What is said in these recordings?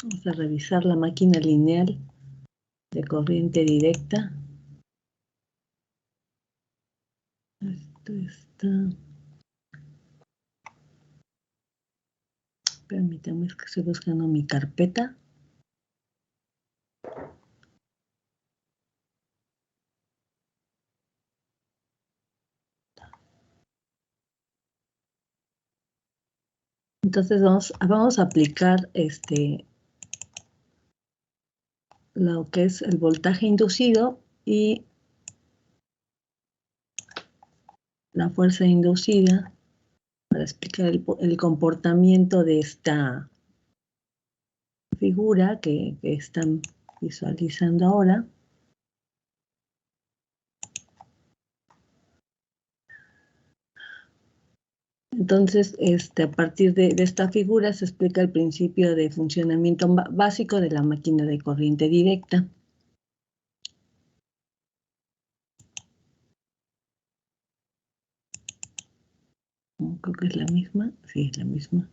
Vamos a revisar la máquina lineal de corriente directa. Esto está... Permítanme, es que estoy buscando mi carpeta. Entonces vamos a aplicar lo que es el voltaje inducido y la fuerza inducida para explicar el comportamiento de esta figura que están visualizando ahora. Entonces, a partir de esta figura se explica el principio de funcionamiento básico de la máquina de corriente directa. Creo que es la misma. Sí, es la misma.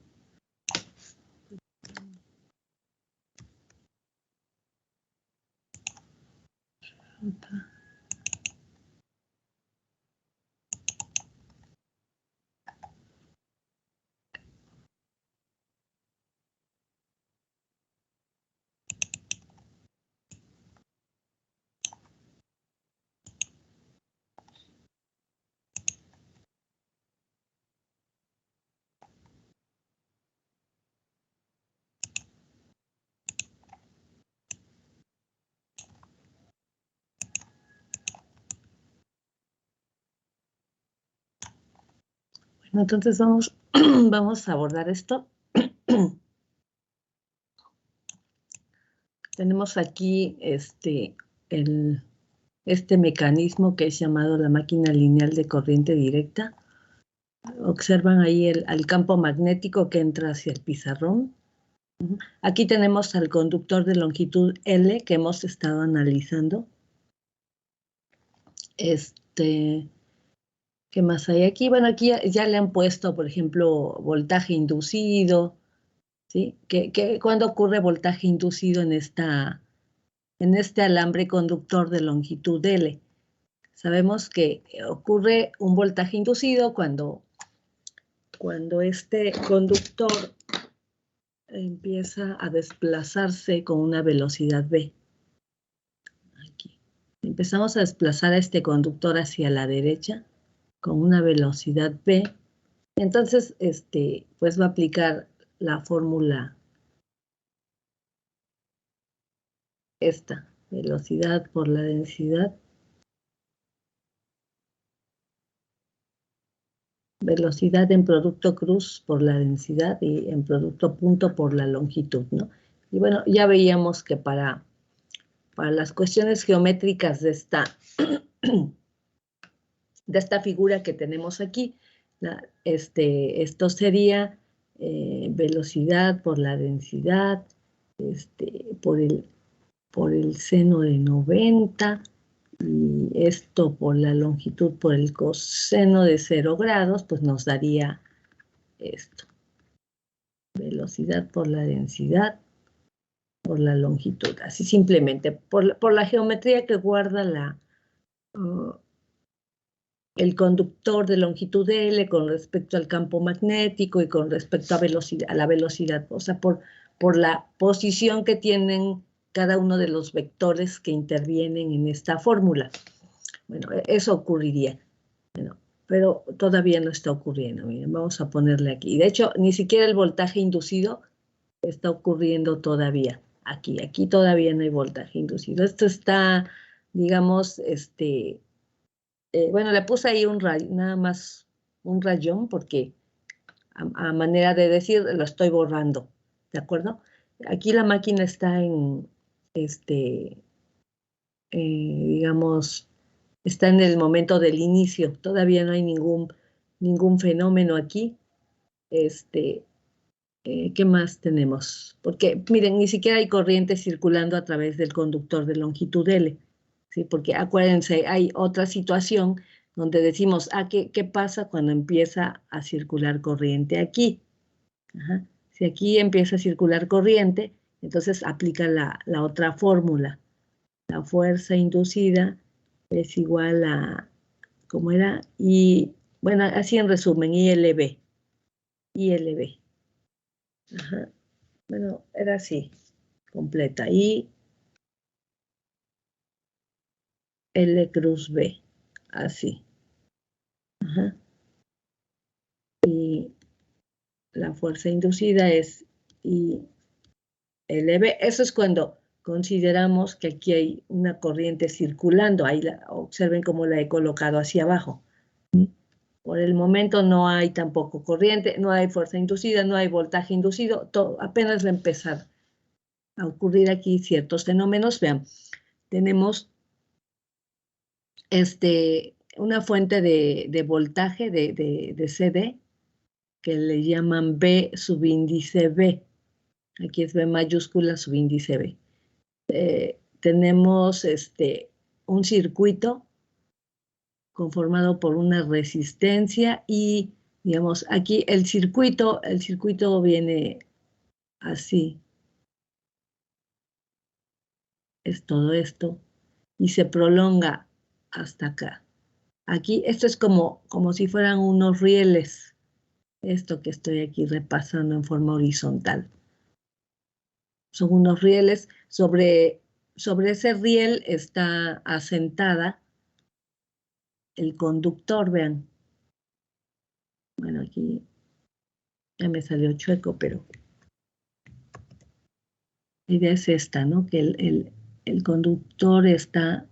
Bueno, entonces vamos a abordar esto. Tenemos aquí este mecanismo que es llamado la máquina lineal de corriente directa. Observan ahí el campo magnético que entra hacia el pizarrón. Aquí tenemos al conductor de longitud L que hemos estado analizando. ¿Qué más hay aquí? Bueno, aquí ya le han puesto, por ejemplo, voltaje inducido, ¿sí? ¿Cuándo ocurre voltaje inducido en este alambre conductor de longitud L? Sabemos que ocurre un voltaje inducido cuando este conductor empieza a desplazarse con una velocidad v. Aquí. Empezamos a desplazar a este conductor hacia la derecha con una velocidad v. Entonces, pues va a aplicar la fórmula esta, velocidad por la densidad. Velocidad en producto cruz por la densidad y en producto punto por la longitud, ¿no? Y bueno, ya veíamos que para las cuestiones geométricas de esta figura que tenemos aquí, esto sería velocidad por la densidad, por el seno de 90, y esto por la longitud por el coseno de 0 grados, pues nos daría esto. Velocidad por la densidad por la longitud. Así simplemente, por la geometría que guarda el conductor de longitud L con respecto al campo magnético y con respecto a la velocidad, o sea, por la posición que tienen cada uno de los vectores que intervienen en esta fórmula. Bueno, eso ocurriría. Bueno, pero todavía no está ocurriendo. Miren, vamos a ponerle aquí. De hecho, ni siquiera el voltaje inducido está ocurriendo todavía. Aquí todavía no hay voltaje inducido. Esto está, digamos, bueno, le puse ahí nada más un rayón porque a manera de decir lo estoy borrando, ¿de acuerdo? Aquí la máquina está en, digamos, está en el momento del inicio. Todavía no hay ningún fenómeno aquí. ¿Qué más tenemos? Porque, miren, ni siquiera hay corriente circulando a través del conductor de longitud L, ¿sí? Porque acuérdense, hay otra situación donde decimos, ¿qué pasa cuando empieza a circular corriente aquí? Ajá. Si aquí empieza a circular corriente, Entonces aplica la otra fórmula. La fuerza inducida es igual a, ¿cómo era? Y, bueno, así en resumen, ILB. ILB. Ajá. Bueno, era así, completa. Y L cruz B, así. Ajá. Y la fuerza inducida es ILB. Eso es cuando consideramos que aquí hay una corriente circulando. Ahí observen cómo la he colocado hacia abajo. Por el momento no hay tampoco corriente, no hay fuerza inducida, no hay voltaje inducido, apenas va a empezar a ocurrir aquí ciertos fenómenos. Vean, tenemos una fuente de voltaje de CD que le llaman B subíndice B. Aquí es B mayúscula subíndice B. Tenemos un circuito conformado por una resistencia y, digamos, aquí el circuito viene así. Es todo esto y se prolonga hasta acá. Aquí, esto es como si fueran unos rieles, esto que estoy aquí repasando en forma horizontal. Son unos rieles, sobre ese riel está asentada el conductor, vean. Bueno, aquí ya me salió chueco, pero la idea es esta, ¿no? Que el conductor está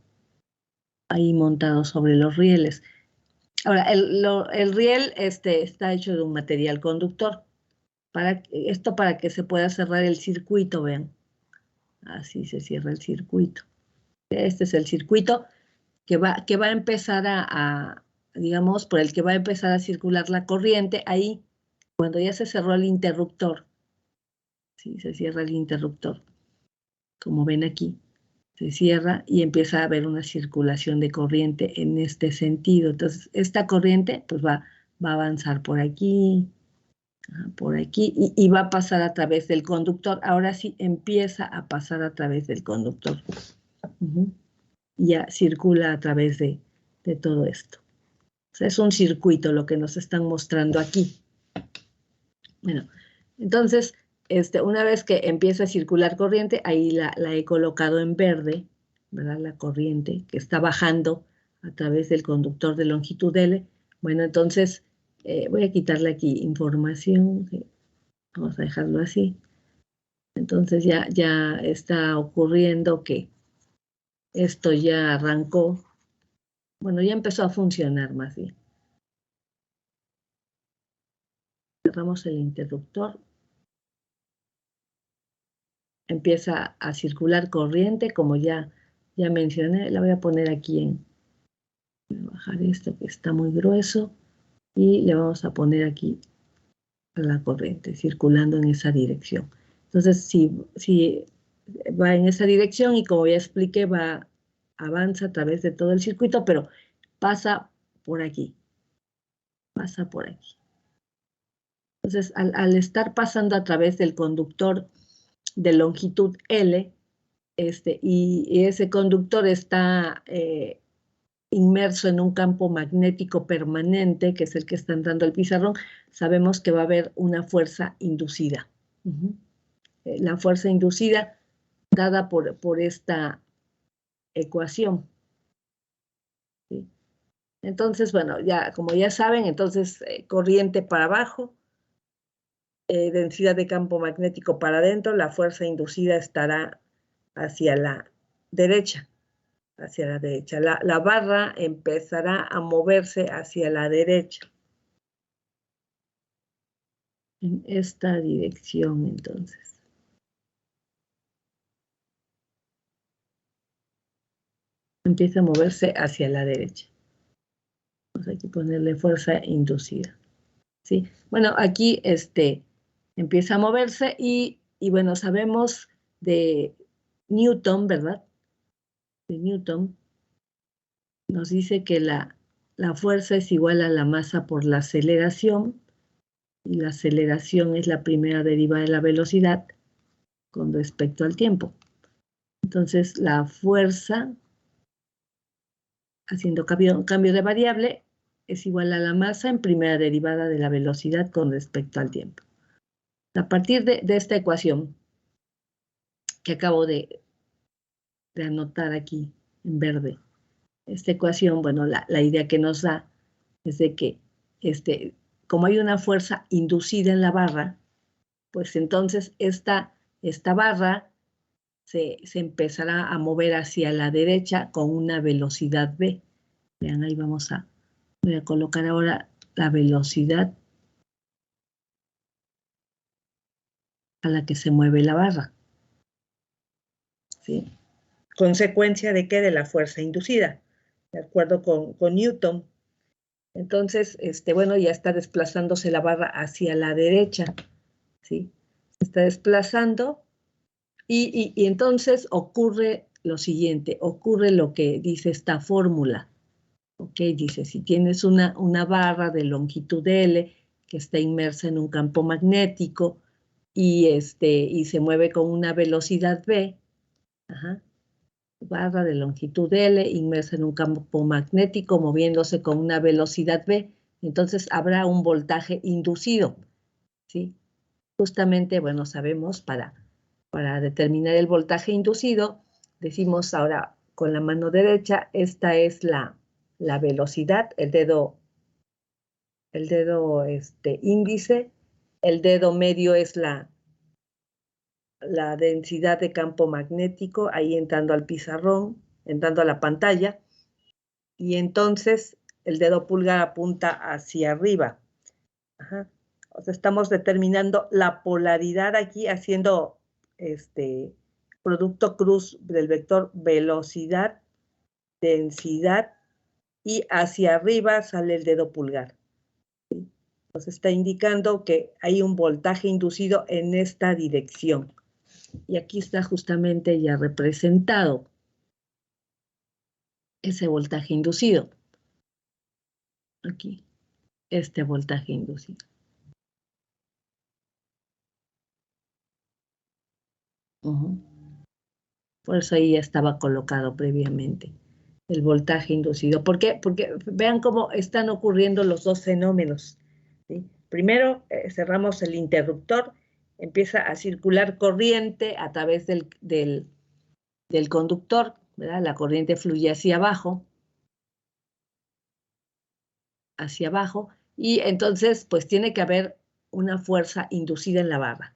ahí montado sobre los rieles. Ahora, el riel está hecho de un material conductor. Esto para que se pueda cerrar el circuito, vean. Así se cierra el circuito. Este es el circuito que va a empezar digamos, por el que va a empezar a circular la corriente. Ahí, cuando ya se cerró el interruptor, ¿sí? Se cierra el interruptor, como ven aquí. Se cierra y empieza a haber una circulación de corriente en este sentido. Entonces, esta corriente pues va a avanzar por aquí y va a pasar a través del conductor. Ahora sí empieza a pasar a través del conductor. Ya circula a través de todo esto. O sea, es un circuito lo que nos están mostrando aquí. Bueno, entonces, una vez que empieza a circular corriente, ahí la he colocado en verde, ¿verdad? La corriente que está bajando a través del conductor de longitud L. Bueno, entonces voy a quitarle aquí información. Vamos a dejarlo así. Entonces ya está ocurriendo que esto ya arrancó. Bueno, ya empezó a funcionar más bien. Cerramos el interruptor. Empieza a circular corriente, como ya mencioné. La voy a poner aquí voy a bajar esto que está muy grueso y le vamos a poner aquí la corriente circulando en esa dirección. Entonces, si va en esa dirección y como ya expliqué, avanza a través de todo el circuito, pero pasa por aquí. Pasa por aquí. Entonces, al estar pasando a través del conductor de longitud L, y ese conductor está inmerso en un campo magnético permanente, que es el que está entrando al pizarrón, sabemos que va a haber una fuerza inducida. La fuerza inducida dada por esta ecuación. ¿Sí? Entonces, bueno, como ya saben, entonces corriente para abajo, densidad de campo magnético para adentro, la fuerza inducida estará hacia la derecha. Hacia la derecha. La barra empezará a moverse hacia la derecha. En esta dirección, entonces. Empieza a moverse hacia la derecha. Vamos a ponerle fuerza inducida. ¿Sí? Bueno, aquí empieza a moverse y bueno, sabemos de Newton, ¿verdad? De Newton nos dice que la fuerza es igual a la masa por la aceleración, y la aceleración es la primera derivada de la velocidad, con respecto al tiempo. Entonces, la fuerza, haciendo cambio de variable, es igual a la masa en primera derivada de la velocidad con respecto al tiempo. A partir de esta ecuación que acabo de anotar aquí en verde, esta ecuación, bueno, la idea que nos da es de que como hay una fuerza inducida en la barra, pues entonces esta barra se empezará a mover hacia la derecha con una velocidad v. Vean, ahí voy a colocar ahora la velocidad a la que se mueve la barra, ¿sí? ¿Consecuencia de qué? De la fuerza inducida, de acuerdo con Newton. Entonces, bueno, ya está desplazándose la barra hacia la derecha, ¿sí? Se está desplazando y entonces ocurre lo siguiente, ocurre lo que dice esta fórmula, ¿ok? Dice, si tienes una barra de longitud L que está inmersa en un campo magnético y se mueve con una velocidad v, barra de longitud L inmersa en un campo magnético moviéndose con una velocidad v, entonces habrá un voltaje inducido, ¿sí? Justamente, bueno, sabemos para determinar el voltaje inducido, decimos ahora con la mano derecha, esta es la velocidad, el dedo índice, el dedo medio es la densidad de campo magnético, ahí entrando al pizarrón, entrando a la pantalla, y entonces el dedo pulgar apunta hacia arriba. O sea, estamos determinando la polaridad aquí haciendo producto cruz del vector velocidad, densidad, y hacia arriba sale el dedo pulgar. ¿Sí? Nos está indicando que hay un voltaje inducido en esta dirección. Y aquí está justamente ya representado ese voltaje inducido. Aquí, este voltaje inducido. Por eso ahí ya estaba colocado previamente el voltaje inducido. ¿Por qué? Porque vean cómo están ocurriendo los dos fenómenos, ¿sí? Primero cerramos el interruptor, empieza a circular corriente a través del conductor, ¿verdad? La corriente fluye hacia abajo, y entonces pues tiene que haber una fuerza inducida en la barra.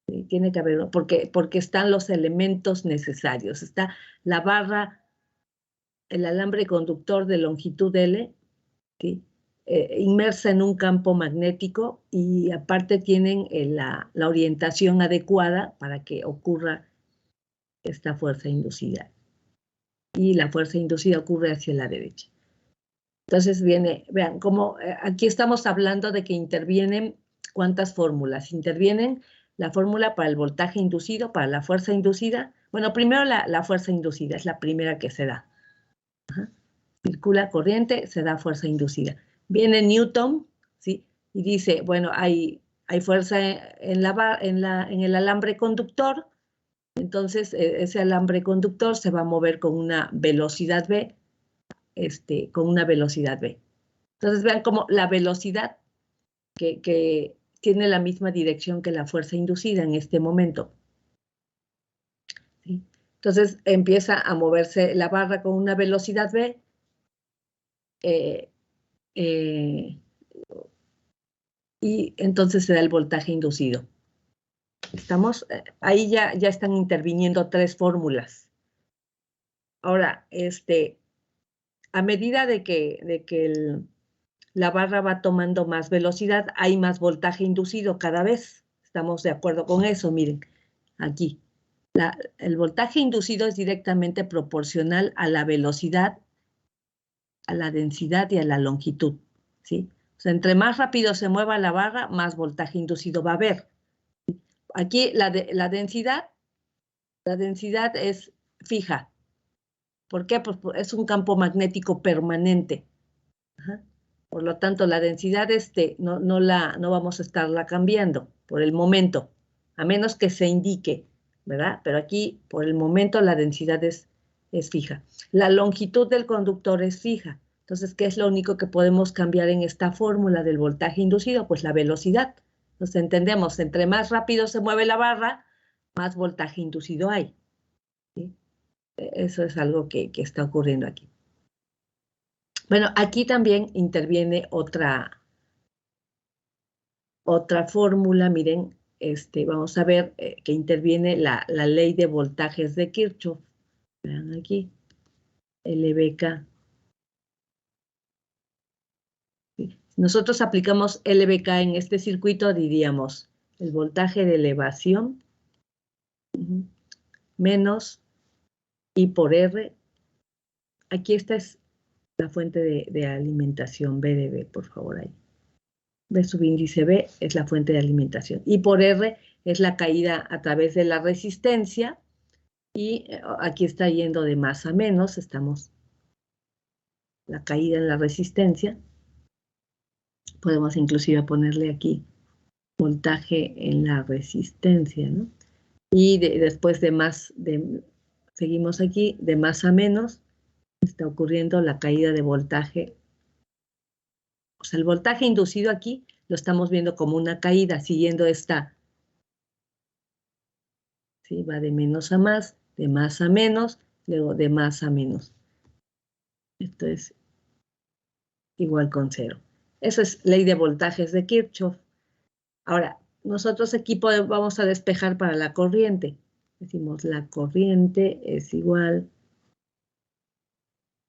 ¿Sí? Tiene que haber, porque están los elementos necesarios. Está la barra, el alambre conductor de longitud L, ¿sí? Inmersa en un campo magnético y aparte tienen la orientación adecuada para que ocurra esta fuerza inducida. Y la fuerza inducida ocurre hacia la derecha. Entonces vean, cómo aquí estamos hablando de que intervienen cuántas fórmulas. Intervienen la fórmula para el voltaje inducido, para la fuerza inducida. Bueno, primero la fuerza inducida, es la primera que se da. Circula corriente, se da fuerza inducida. Viene Newton, ¿sí? Y dice, bueno, hay fuerza en el alambre conductor, entonces ese alambre conductor se va a mover con una velocidad v, Entonces vean cómo la velocidad que tiene la misma dirección que la fuerza inducida en este momento. ¿Sí? Entonces empieza a moverse la barra con una velocidad v, y entonces se da el voltaje inducido. ¿Estamos? Ahí ya están interviniendo tres fórmulas. Ahora, a medida de que la barra va tomando más velocidad, hay más voltaje inducido cada vez. ¿Estamos de acuerdo con eso? Miren, aquí. El voltaje inducido es directamente proporcional a la velocidad, a la densidad y a la longitud, ¿sí? O sea, entre más rápido se mueva la barra, más voltaje inducido va a haber. Aquí la densidad es fija. ¿Por qué? Pues es un campo magnético permanente. Por lo tanto, la densidad no vamos a estarla cambiando por el momento, a menos que se indique ¿verdad? Pero aquí, por el momento, la densidad es fija. La longitud del conductor es fija. Entonces, ¿qué es lo único que podemos cambiar en esta fórmula del voltaje inducido? Pues la velocidad. Entonces, entendemos, entre más rápido se mueve la barra, más voltaje inducido hay. ¿Sí? Eso es algo que está ocurriendo aquí. Bueno, aquí también interviene otra fórmula, miren, vamos a ver que interviene la ley de voltajes de Kirchhoff. Vean aquí, LBK. ¿Sí? Si nosotros aplicamos LBK en este circuito, diríamos el voltaje de elevación menos I por R. Aquí esta es la fuente de alimentación, B de B, por favor, ahí. B subíndice B es la fuente de alimentación. I por R es la caída a través de la resistencia. Y aquí está yendo de más a menos, estamos la caída en la resistencia. Podemos inclusive ponerle aquí voltaje en la resistencia, ¿no? Y después seguimos aquí, de más a menos, está ocurriendo la caída de voltaje. O sea, el voltaje inducido aquí lo estamos viendo como una caída, siguiendo esta. ¿Sí? Va de menos a más a menos, luego de más a menos. Esto es igual con 0. Eso es ley de voltajes de Kirchhoff. Ahora, nosotros aquí vamos a despejar para la corriente. Decimos la corriente es igual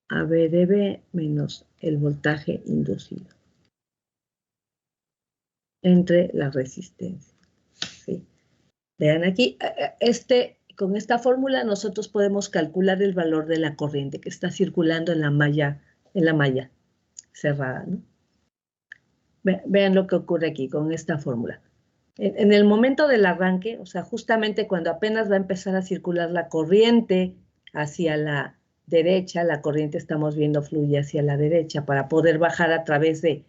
a V de B menos el voltaje inducido entre la resistencia. ¿Sí? Vean aquí, con esta fórmula nosotros podemos calcular el valor de la corriente que está circulando en la malla cerrada, ¿no? Vean lo que ocurre aquí con esta fórmula. En el momento del arranque, o sea, justamente cuando apenas va a empezar a circular la corriente hacia la derecha, la corriente estamos viendo fluye hacia la derecha para poder bajar a través de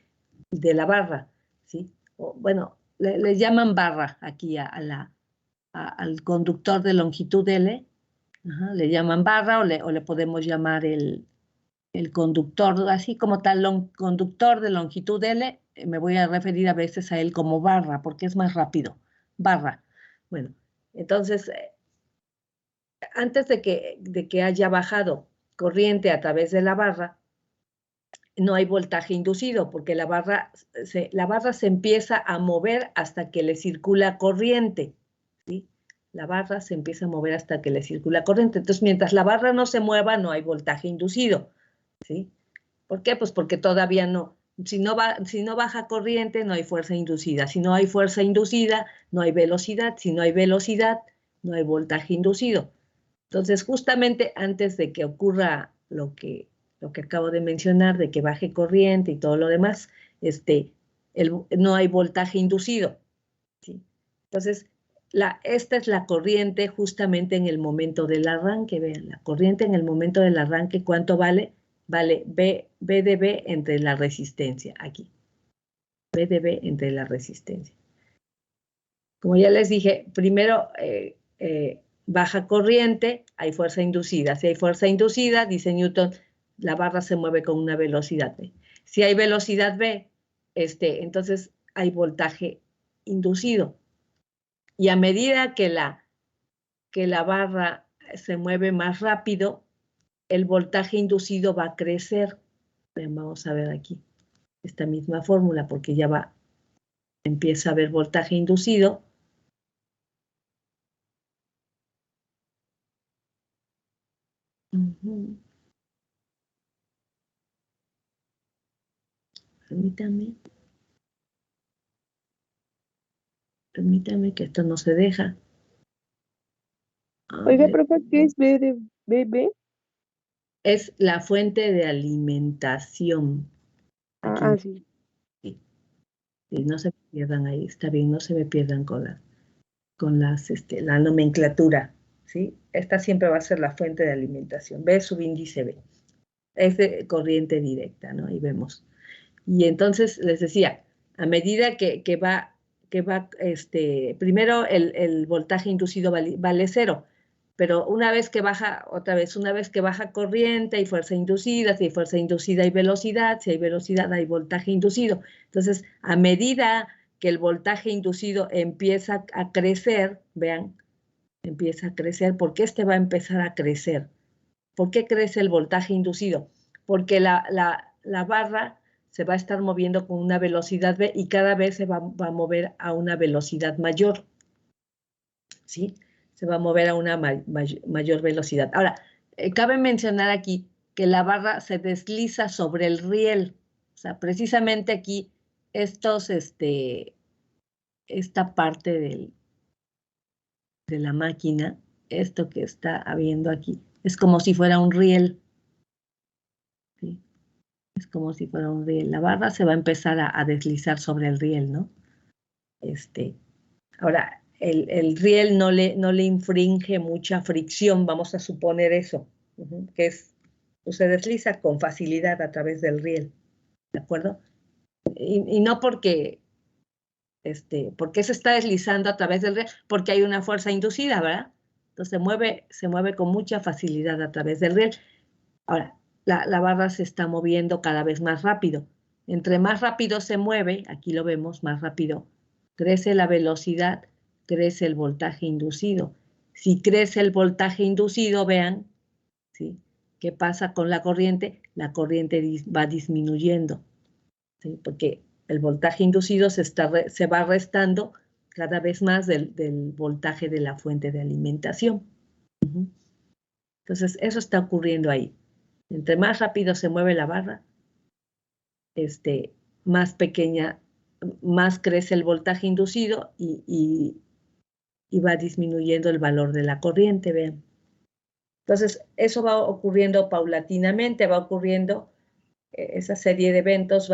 la barra, ¿sí? Bueno, le llaman barra aquí al conductor de longitud L, le llaman barra o le podemos llamar el conductor, así como tal, conductor de longitud L, me voy a referir a veces a él como barra, porque es más rápido, barra. Bueno, entonces, antes de que haya bajado corriente a través de la barra, no hay voltaje inducido, porque la barra se empieza a mover hasta que le circula corriente, ¿sí? La barra se empieza a mover hasta que le circula corriente. Entonces, mientras la barra no se mueva, no hay voltaje inducido, ¿sí? ¿Por qué? Pues porque todavía no. Si no baja corriente, no hay fuerza inducida. Si no hay fuerza inducida, no hay velocidad. Si no hay velocidad, no hay voltaje inducido. Entonces, justamente antes de que ocurra lo que acabo de mencionar, de que baje corriente y todo lo demás, no hay voltaje inducido, ¿sí? Entonces, esta es la corriente justamente en el momento del arranque. Vean, la corriente en el momento del arranque, ¿cuánto vale? Vale B de B entre la resistencia, aquí. B de B entre la resistencia. Como ya les dije, primero baja corriente, hay fuerza inducida. Si hay fuerza inducida, dice Newton, la barra se mueve con una velocidad B. Si hay velocidad B, entonces hay voltaje inducido. Y a medida que la barra se mueve más rápido, el voltaje inducido va a crecer. Vamos a ver aquí esta misma fórmula, porque ya empieza a haber voltaje inducido. Permítame que esto no se deja. Oiga, profe, ¿qué es B de BB? Es la fuente de alimentación. Aquí. Sí. Sí. Sí, no se me pierdan ahí, está bien, no se me pierdan con la nomenclatura, ¿sí? Esta siempre va a ser la fuente de alimentación. B subíndice B. Es de corriente directa, ¿no? Ahí vemos. Y entonces les decía, a medida que va, primero el voltaje inducido vale 0, pero una vez que baja, otra vez, una vez que baja corriente hay fuerza inducida, si hay fuerza inducida hay velocidad, si hay velocidad hay voltaje inducido. Entonces, a medida que el voltaje inducido empieza a crecer, vean, empieza a crecer, ¿por qué va a empezar a crecer? ¿Por qué crece el voltaje inducido? Porque la barra se va a estar moviendo con una velocidad v y cada vez se va a mover a una velocidad mayor, ¿sí? Se va a mover a una mayor velocidad. Ahora, cabe mencionar aquí que la barra se desliza sobre el riel. O sea, precisamente aquí esta parte de la máquina, esto que está habiendo aquí, es como si fuera un riel, ¿sí? Es como si fuera un riel. La barra se va a empezar a deslizar sobre el riel, ¿no? Ahora, el riel no le infringe mucha fricción, vamos a suponer eso, que se desliza con facilidad a través del riel, ¿de acuerdo? Y no porque se está deslizando a través del riel, porque hay una fuerza inducida, ¿verdad? Entonces se mueve con mucha facilidad a través del riel. Ahora, la barra se está moviendo cada vez más rápido. Entre más rápido se mueve, aquí lo vemos, más rápido crece la velocidad, crece el voltaje inducido. Si crece el voltaje inducido, vean, ¿sí? ¿Qué pasa con la corriente? La corriente va disminuyendo, ¿sí? Porque el voltaje inducido se va restando cada vez más del voltaje de la fuente de alimentación. Entonces, eso está ocurriendo ahí. Entre más rápido se mueve la barra, más pequeña, más crece el voltaje inducido y va disminuyendo el valor de la corriente, vean. Entonces, eso va ocurriendo paulatinamente, va ocurriendo, esa serie de eventos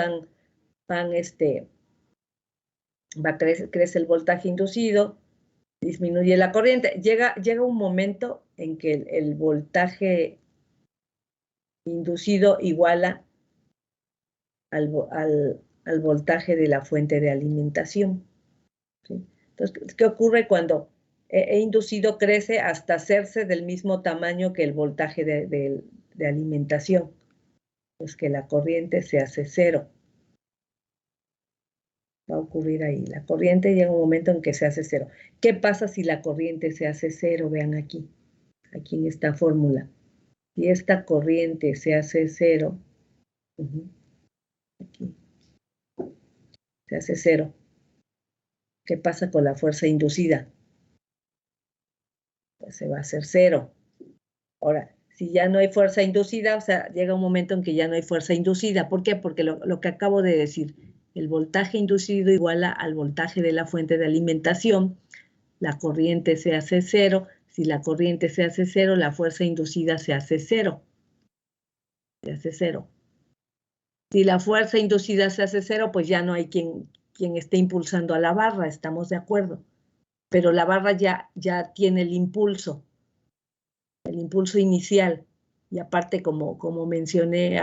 crece el voltaje inducido, disminuye la corriente. Llega un momento en que el voltaje inducido iguala al voltaje de la fuente de alimentación, ¿sí? Entonces, ¿qué ocurre cuando inducido crece hasta hacerse del mismo tamaño que el voltaje de alimentación? Pues que la corriente se hace 0. Va a ocurrir ahí. La corriente llega un momento en que se hace 0. ¿Qué pasa si la corriente se hace 0? Vean aquí en esta fórmula. Si esta corriente se hace 0, aquí, se hace 0. ¿Qué pasa con la fuerza inducida? Pues se va a hacer 0. Ahora, si ya no hay fuerza inducida, o sea, llega un momento en que ya no hay fuerza inducida. ¿Por qué? Porque lo que acabo de decir, el voltaje inducido iguala al voltaje de la fuente de alimentación, la corriente se hace 0, si la corriente se hace 0, la fuerza inducida se hace 0. Se hace 0. Si la fuerza inducida se hace 0, pues ya no hay quien esté impulsando a la barra, estamos de acuerdo. Pero la barra ya tiene el impulso inicial. Y aparte, como mencioné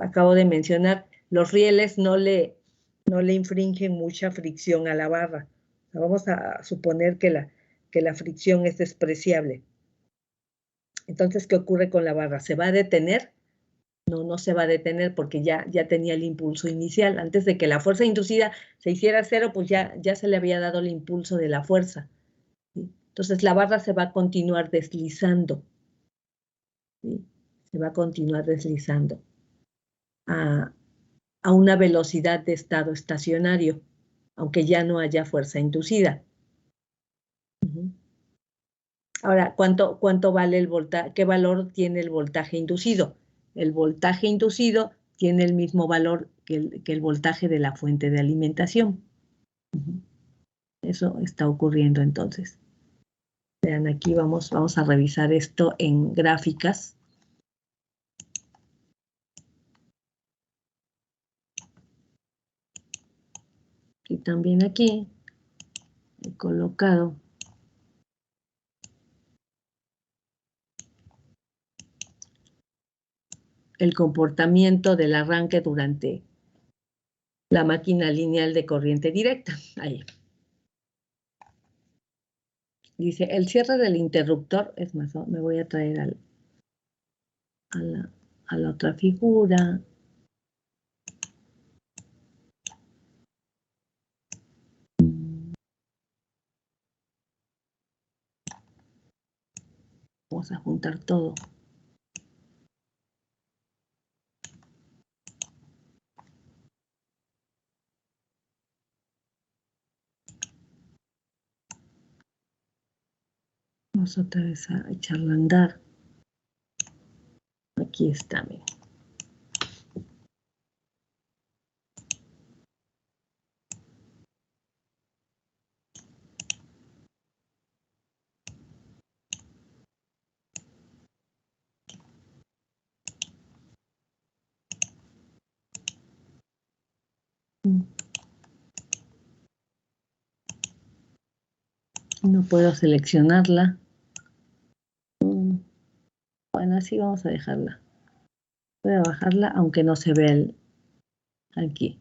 acabo de mencionar, los rieles no le infringen mucha fricción a la barra. Vamos a suponer que la fricción es despreciable. Entonces, ¿qué ocurre con la barra? ¿Se va a detener? No se va a detener porque ya tenía el impulso inicial. Antes de que la fuerza inducida se hiciera 0, pues ya se le había dado el impulso de la fuerza, ¿sí? Entonces, la barra se va a continuar deslizando, ¿sí? Se va a continuar deslizando a una velocidad de estado estacionario, aunque ya no haya fuerza inducida. Ahora, ¿cuánto vale el voltaje? ¿Qué valor tiene el voltaje inducido? El voltaje inducido tiene el mismo valor que el voltaje de la fuente de alimentación. Eso está ocurriendo entonces. Vean, aquí vamos a revisar esto en gráficas. Y también aquí he colocado el comportamiento del arranque durante la máquina lineal de corriente directa. Ahí. Dice, el cierre del interruptor, es más, me voy a traer a la otra figura. Vamos a juntar todo. Vamos otra vez a echarlo a andar. Aquí está, miren. No puedo seleccionarla. Bueno, así vamos a dejarla. Voy a bajarla, aunque no se vea aquí.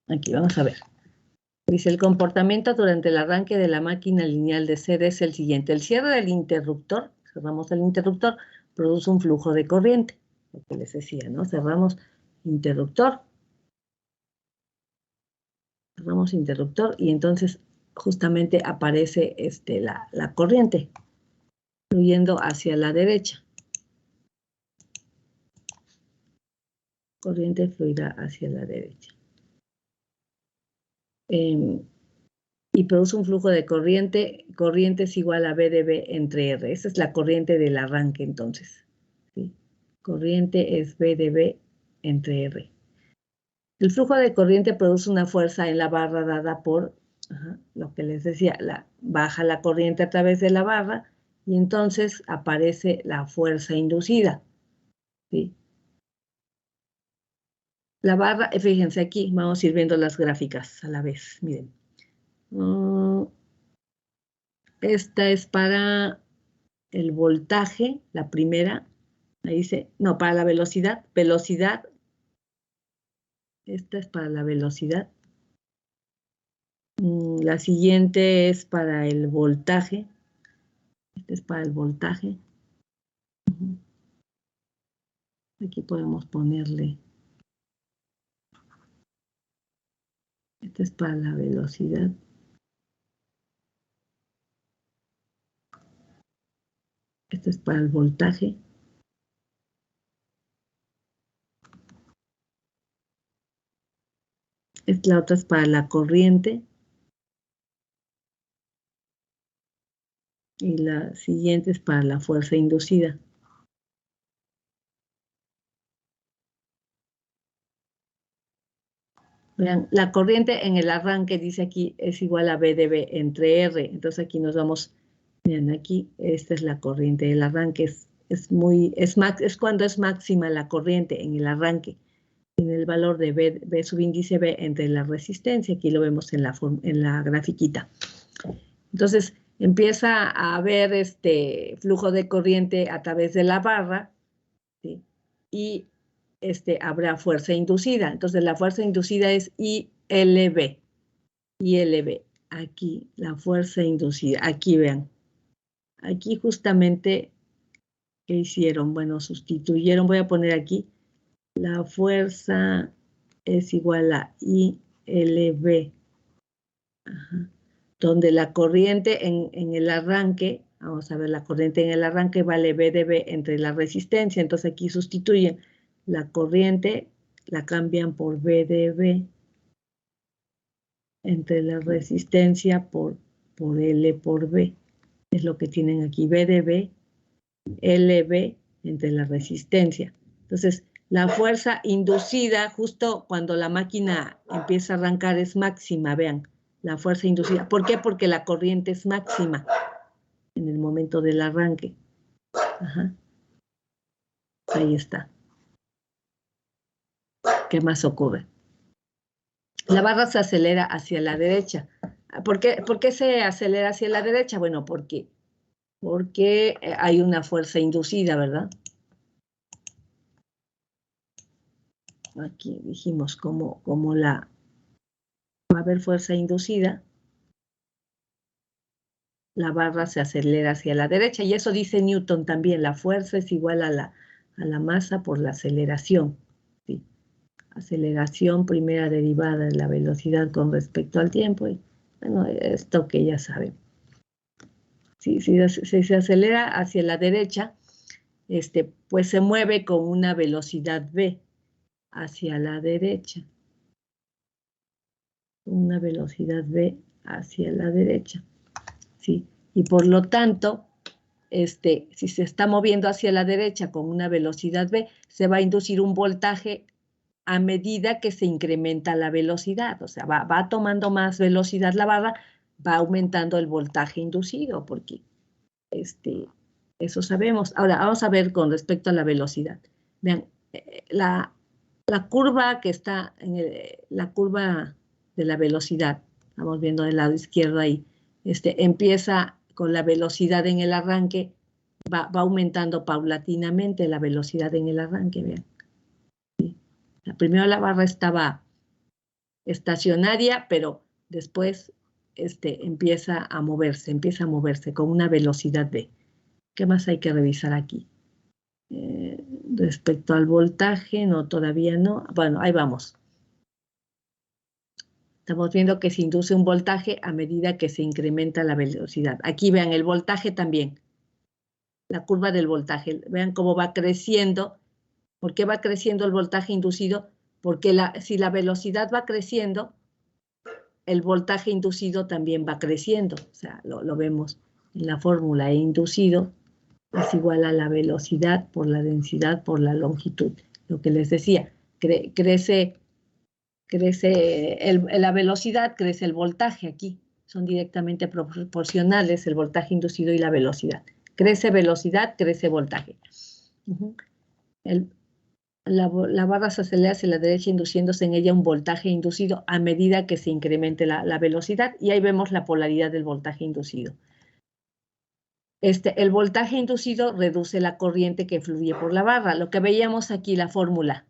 Aquí, vamos a ver. Dice, el comportamiento durante el arranque de la máquina lineal de sede es el siguiente. El cierre del interruptor, cerramos el interruptor, produce un flujo de corriente. Lo que les decía, ¿no? Cerramos interruptor. Cerramos interruptor y entonces justamente aparece la corriente fluyendo hacia la derecha. Corriente fluirá hacia la derecha. Y produce un flujo de corriente. Corriente es igual a B de B entre R. Esa es la corriente del arranque entonces. ¿Sí? Corriente es B de B entre R. El flujo de corriente produce una fuerza en la barra dada por, lo que les decía, baja la corriente a través de la barra y entonces aparece la fuerza inducida. ¿Sí? La barra, fíjense aquí, vamos a ir viendo las gráficas a la vez, miren. Esta es para el voltaje, la primera, ahí dice, no, para la velocidad, esta es para la velocidad. La siguiente es para el voltaje, esta es para el voltaje. Aquí podemos ponerle, esta es para la velocidad. Esto es para el voltaje. La otra es para la corriente. Y la siguiente es para la fuerza inducida. Vean, la corriente en el arranque, dice aquí, es igual a B de B entre R. Entonces aquí nos vamos, miren aquí, esta es la corriente del arranque. Es cuando es máxima la corriente en el arranque. En el valor de B subíndice B entre la resistencia. Aquí lo vemos en la grafiquita. Entonces empieza a haber flujo de corriente a través de la barra, ¿sí? Y habrá fuerza inducida. Entonces la fuerza inducida es ILB. ILB. Aquí la fuerza inducida. Aquí vean. Aquí justamente, ¿qué hicieron? Bueno, sustituyeron. Voy a poner aquí. La fuerza es igual a ILB. Ajá. Donde la corriente en el arranque, vamos a ver, la corriente en el arranque vale B de B entre la resistencia. Entonces aquí sustituyen la corriente, la cambian por B de B entre la resistencia por L por B. Es lo que tienen aquí, B de B, LB entre la resistencia. Entonces, la fuerza inducida justo cuando la máquina empieza a arrancar es máxima, vean, la fuerza inducida. ¿Por qué? Porque la corriente es máxima en el momento del arranque. Ajá. Ahí está. ¿Qué más ocurre? La barra se acelera hacia la derecha. ¿Por qué se acelera hacia la derecha? Bueno, porque hay una fuerza inducida, ¿verdad? aquí dijimos como va a haber fuerza inducida, la barra se acelera hacia la derecha, y eso dice Newton también, la fuerza es igual a la masa por la aceleración, ¿sí? Aceleración primera derivada de la velocidad con respecto al tiempo, y bueno, esto que ya saben. Si se acelera hacia la derecha, pues se mueve con una velocidad v hacia la derecha. Una velocidad v hacia la derecha, ¿sí? Y por lo tanto, si se está moviendo hacia la derecha con una velocidad v, se va a inducir un voltaje a medida que se incrementa la velocidad. O sea, va tomando más velocidad la barra, va aumentando el voltaje inducido, porque eso sabemos. Ahora, vamos a ver con respecto a la velocidad. Vean, la curva que está la curva de la velocidad, estamos viendo del lado izquierdo ahí, empieza con la velocidad en el arranque, va aumentando paulatinamente la velocidad en el arranque, vean. ¿Sí? Primero la barra estaba estacionaria, pero después empieza a moverse con una velocidad v. ¿Qué más hay que revisar aquí? Respecto al voltaje, no, todavía no. Bueno, ahí vamos. Estamos viendo que se induce un voltaje a medida que se incrementa la velocidad. Aquí vean el voltaje también. La curva del voltaje. Vean cómo va creciendo. ¿Por qué va creciendo el voltaje inducido? Porque si la velocidad va creciendo, el voltaje inducido también va creciendo. O sea, lo vemos en la fórmula. E inducido es igual a la velocidad por la densidad por la longitud. Lo que les decía, crece la velocidad, crece el voltaje aquí. Son directamente proporcionales el voltaje inducido y la velocidad. Crece velocidad, crece voltaje. La barra se acelera hacia la derecha, induciéndose en ella un voltaje inducido a medida que se incremente la velocidad, y ahí vemos la polaridad del voltaje inducido. El voltaje inducido reduce la corriente que fluye por la barra. Lo que veíamos aquí, la fórmula,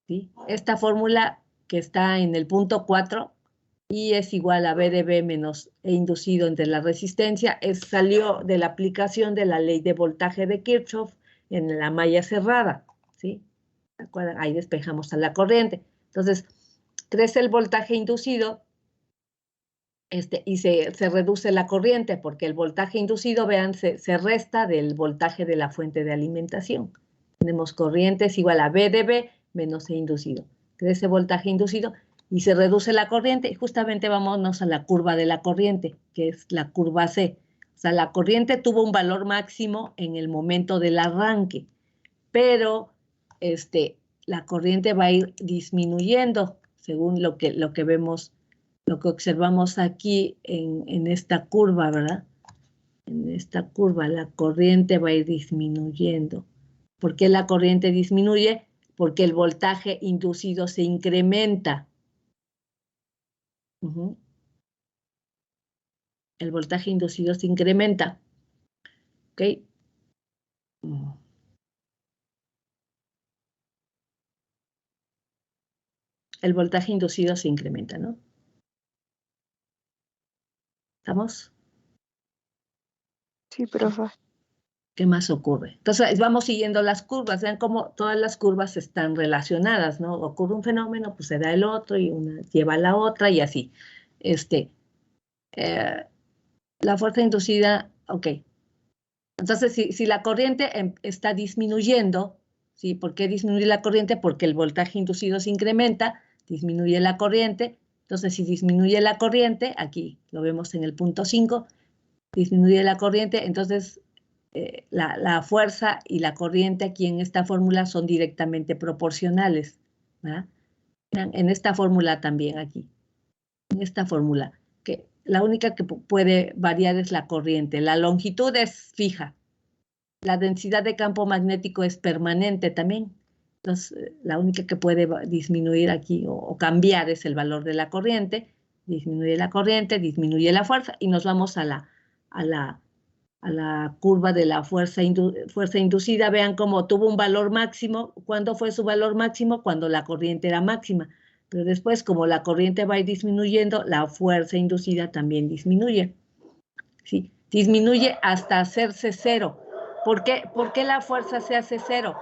¿sí? Esta fórmula que está en el punto 4, I es igual a V de V menos E inducido entre la resistencia, salió de la aplicación de la ley de voltaje de Kirchhoff en la malla cerrada, ¿sí? ¿De acuerdo? Ahí despejamos a la corriente. Entonces, crece el voltaje inducido, y se reduce la corriente, porque el voltaje inducido, vean, se resta del voltaje de la fuente de alimentación. Tenemos corriente es igual a V de V menos E inducido. Crece voltaje inducido y se reduce la corriente. Y justamente vámonos a la curva de la corriente, que es la curva C. O sea, la corriente tuvo un valor máximo en el momento del arranque, pero la corriente va a ir disminuyendo según lo que vemos, lo que observamos aquí en esta curva, ¿verdad? En esta curva la corriente va a ir disminuyendo. ¿Por qué la corriente disminuye? Porque el voltaje inducido se incrementa. El voltaje inducido se incrementa. ¿Ok? El voltaje inducido se incrementa, ¿no? ¿Estamos? Sí, profe. ¿Qué más ocurre? Entonces, vamos siguiendo las curvas. Vean cómo todas las curvas están relacionadas, ¿no? Ocurre un fenómeno, pues se da el otro y una lleva a la otra y así. La fuerza inducida, ok. Entonces, si la corriente está disminuyendo, ¿sí? ¿Por qué disminuye la corriente? Porque el voltaje inducido se incrementa, disminuye la corriente. Entonces, si disminuye la corriente, aquí lo vemos en el punto 5, disminuye la corriente, entonces la fuerza y la corriente aquí en esta fórmula son directamente proporcionales, ¿verdad? En esta fórmula también aquí, en esta fórmula, que la única que puede variar es la corriente, la longitud es fija, la densidad de campo magnético es permanente también, entonces la única que puede disminuir aquí o cambiar es el valor de la corriente, disminuye la corriente, disminuye la fuerza y nos vamos a la curva de la fuerza inducida, vean cómo tuvo un valor máximo. ¿Cuándo fue su valor máximo? Cuando la corriente era máxima. Pero después, como la corriente va a ir disminuyendo, la fuerza inducida también disminuye. ¿Sí? Disminuye hasta hacerse cero. ¿Por qué la fuerza se hace cero?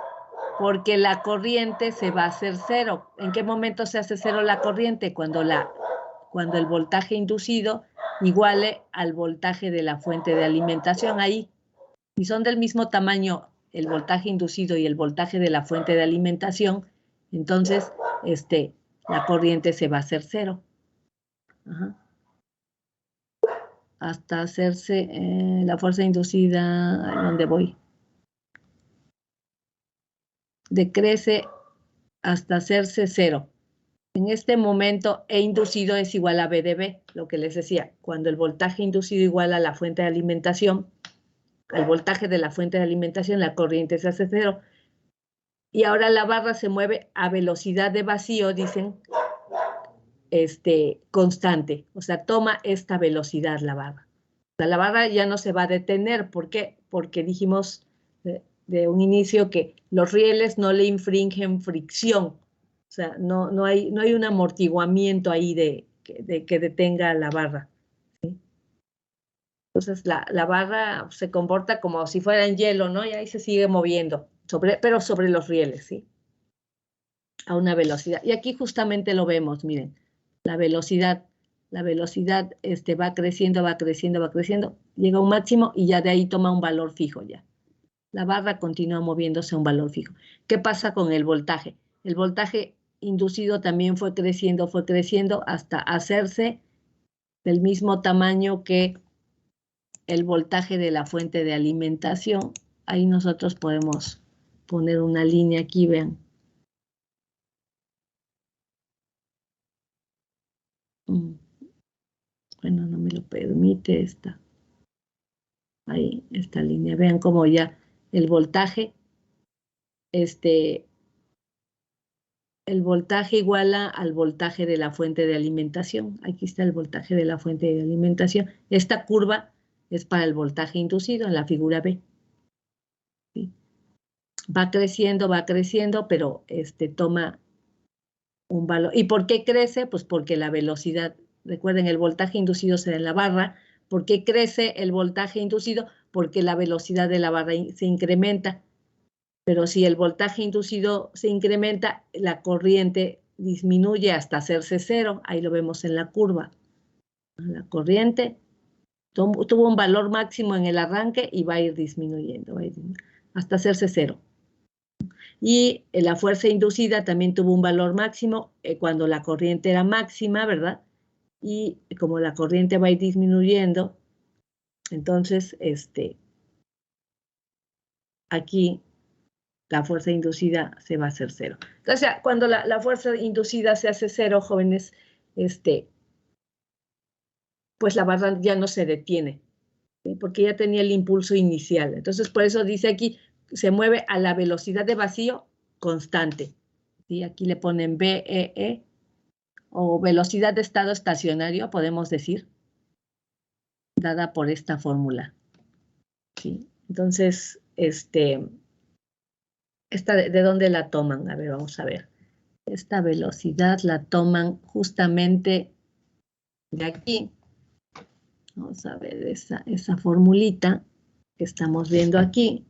Porque la corriente se va a hacer cero. ¿En qué momento se hace cero la corriente? Cuando el voltaje inducido iguale al voltaje de la fuente de alimentación. Ahí, si son del mismo tamaño el voltaje inducido y el voltaje de la fuente de alimentación, entonces la corriente se va a hacer cero. Ajá. Hasta hacerse la fuerza inducida, ¿a dónde voy? Decrece hasta hacerse cero. En este momento, E inducido es igual a B de B, lo que les decía, cuando el voltaje inducido igual a la fuente de alimentación, al voltaje de la fuente de alimentación, la corriente se hace cero. Y ahora la barra se mueve a velocidad de vacío, dicen, constante. O sea, toma esta velocidad la barra. O sea, la barra ya no se va a detener. ¿Por qué? Porque dijimos de un inicio que los rieles no le infringen fricción. O sea, no hay un amortiguamiento ahí de que detenga la barra. ¿Sí? Entonces, la barra se comporta como si fuera en hielo, ¿no? Y ahí se sigue moviendo, pero sobre los rieles, ¿sí? A una velocidad. Y aquí justamente lo vemos, miren, la velocidad va creciendo, va creciendo, va creciendo, llega a un máximo y ya de ahí toma un valor fijo ya. La barra continúa moviéndose a un valor fijo. ¿Qué pasa con el voltaje? El voltaje inducido también fue creciendo hasta hacerse del mismo tamaño que el voltaje de la fuente de alimentación. Ahí nosotros podemos poner una línea aquí, vean. Bueno, no me lo permite esta. Ahí, esta línea. Vean cómo ya el voltaje, el voltaje iguala al voltaje de la fuente de alimentación. Aquí está el voltaje de la fuente de alimentación. Esta curva es para el voltaje inducido en la figura B. ¿Sí? Va creciendo, pero toma un valor. ¿Y por qué crece? Pues porque la velocidad, recuerden, el voltaje inducido se da en la barra. ¿Por qué crece el voltaje inducido? Porque la velocidad de la barra se incrementa. Pero si el voltaje inducido se incrementa, la corriente disminuye hasta hacerse cero. Ahí lo vemos en la curva. La corriente tuvo un valor máximo en el arranque y va a ir disminuyendo, hasta hacerse cero. Y la fuerza inducida también tuvo un valor máximo cuando la corriente era máxima, ¿verdad? Y como la corriente va a ir disminuyendo, entonces aquí la fuerza inducida se va a hacer cero. Entonces, cuando la fuerza inducida se hace cero, jóvenes, pues la barra ya no se detiene, ¿sí? Porque ya tenía el impulso inicial. Entonces, por eso dice aquí, se mueve a la velocidad de vacío constante. ¿Sí? Aquí le ponen BEE, o velocidad de estado estacionario, podemos decir, dada por esta fórmula. ¿Sí? Entonces, ¿esta de dónde la toman? A ver, vamos a ver. Esta velocidad la toman justamente de aquí. Vamos a ver esa formulita que estamos viendo aquí.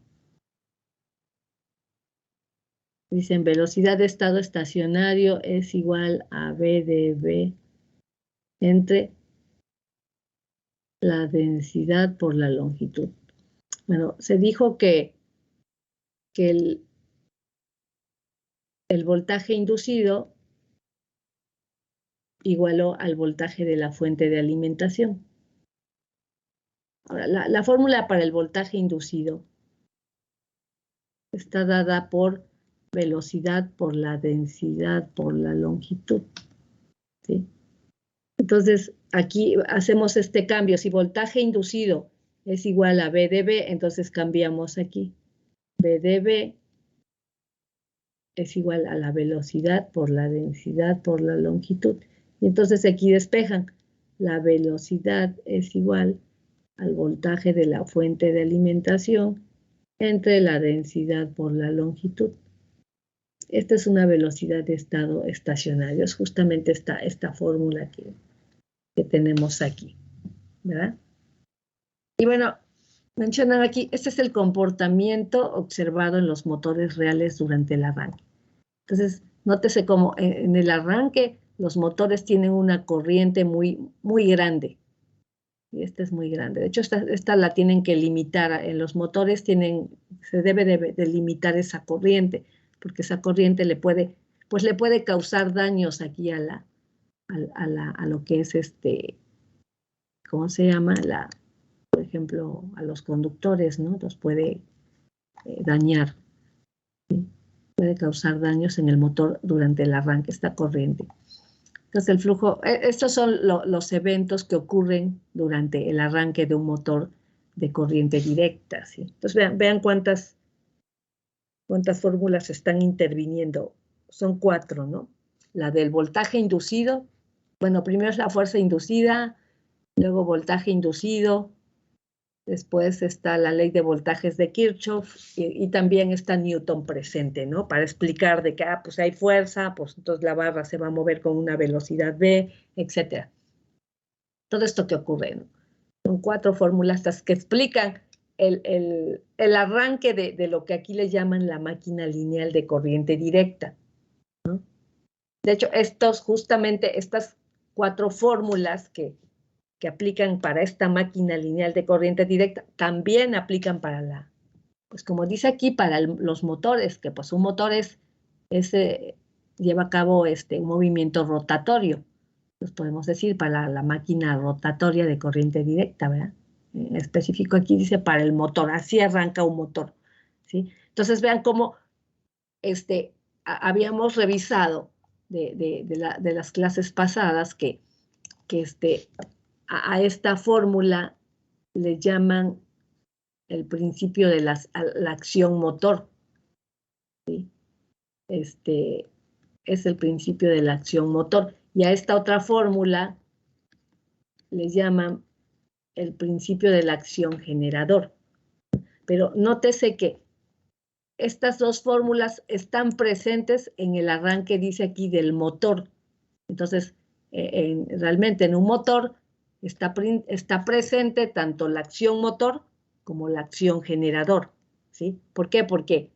Dicen velocidad de estado estacionario es igual a V de V entre la densidad por la longitud. Bueno, se dijo que el voltaje inducido igualó al voltaje de la fuente de alimentación. Ahora, la fórmula para el voltaje inducido está dada por velocidad por la densidad por la longitud. ¿Sí? Entonces, aquí hacemos este cambio. Si voltaje inducido es igual a V de V, entonces cambiamos aquí. V de V es igual a la velocidad por la densidad por la longitud. Y entonces aquí despejan. La velocidad es igual al voltaje de la fuente de alimentación entre la densidad por la longitud. Esta es una velocidad de estado estacionario. Es justamente esta fórmula que tenemos aquí, ¿verdad? Y bueno, mencionan aquí, este es el comportamiento observado en los motores reales durante el arranque. Entonces, nótese cómo en el arranque los motores tienen una corriente muy, muy grande. Y esta es muy grande. De hecho, esta la tienen que limitar. En los motores se debe de limitar esa corriente, porque esa corriente le puede causar daños aquí a lo que es ¿cómo se llama? Por ejemplo, a los conductores, ¿no? Los puede dañar, ¿sí? Puede causar daños en el motor durante el arranque, esta corriente. Entonces el flujo, estos son los eventos que ocurren durante el arranque de un motor de corriente directa, ¿sí? Entonces vean cuántas fórmulas están interviniendo. Son 4, ¿no? La del voltaje inducido, bueno, primero es la fuerza inducida, luego voltaje inducido, después está la ley de voltajes de Kirchhoff y también está Newton presente, ¿no? Para explicar de que, pues hay fuerza, pues entonces la barra se va a mover con una velocidad v, etc. Todo esto que ocurre, ¿no? Son 4 fórmulas que explican el arranque de lo que aquí le llaman la máquina lineal de corriente directa, ¿no? De hecho, justamente estas 4 fórmulas que aplican para esta máquina lineal de corriente directa, también aplican para pues como dice aquí, para los motores, que pues un motor lleva a cabo un movimiento rotatorio. Pues podemos decir para la máquina rotatoria de corriente directa, ¿verdad? En específico aquí dice para el motor, así arranca un motor, ¿sí? Entonces vean cómo habíamos revisado de las clases pasadas que a esta fórmula le llaman el principio de la acción motor, ¿sí? Es el principio de la acción motor. Y a esta otra fórmula le llaman el principio de la acción generador. Pero nótese que estas 2 fórmulas están presentes en el arranque, dice aquí, del motor. Entonces, realmente en un motor está presente tanto la acción motor como la acción generador, ¿sí? ¿Por qué? Porque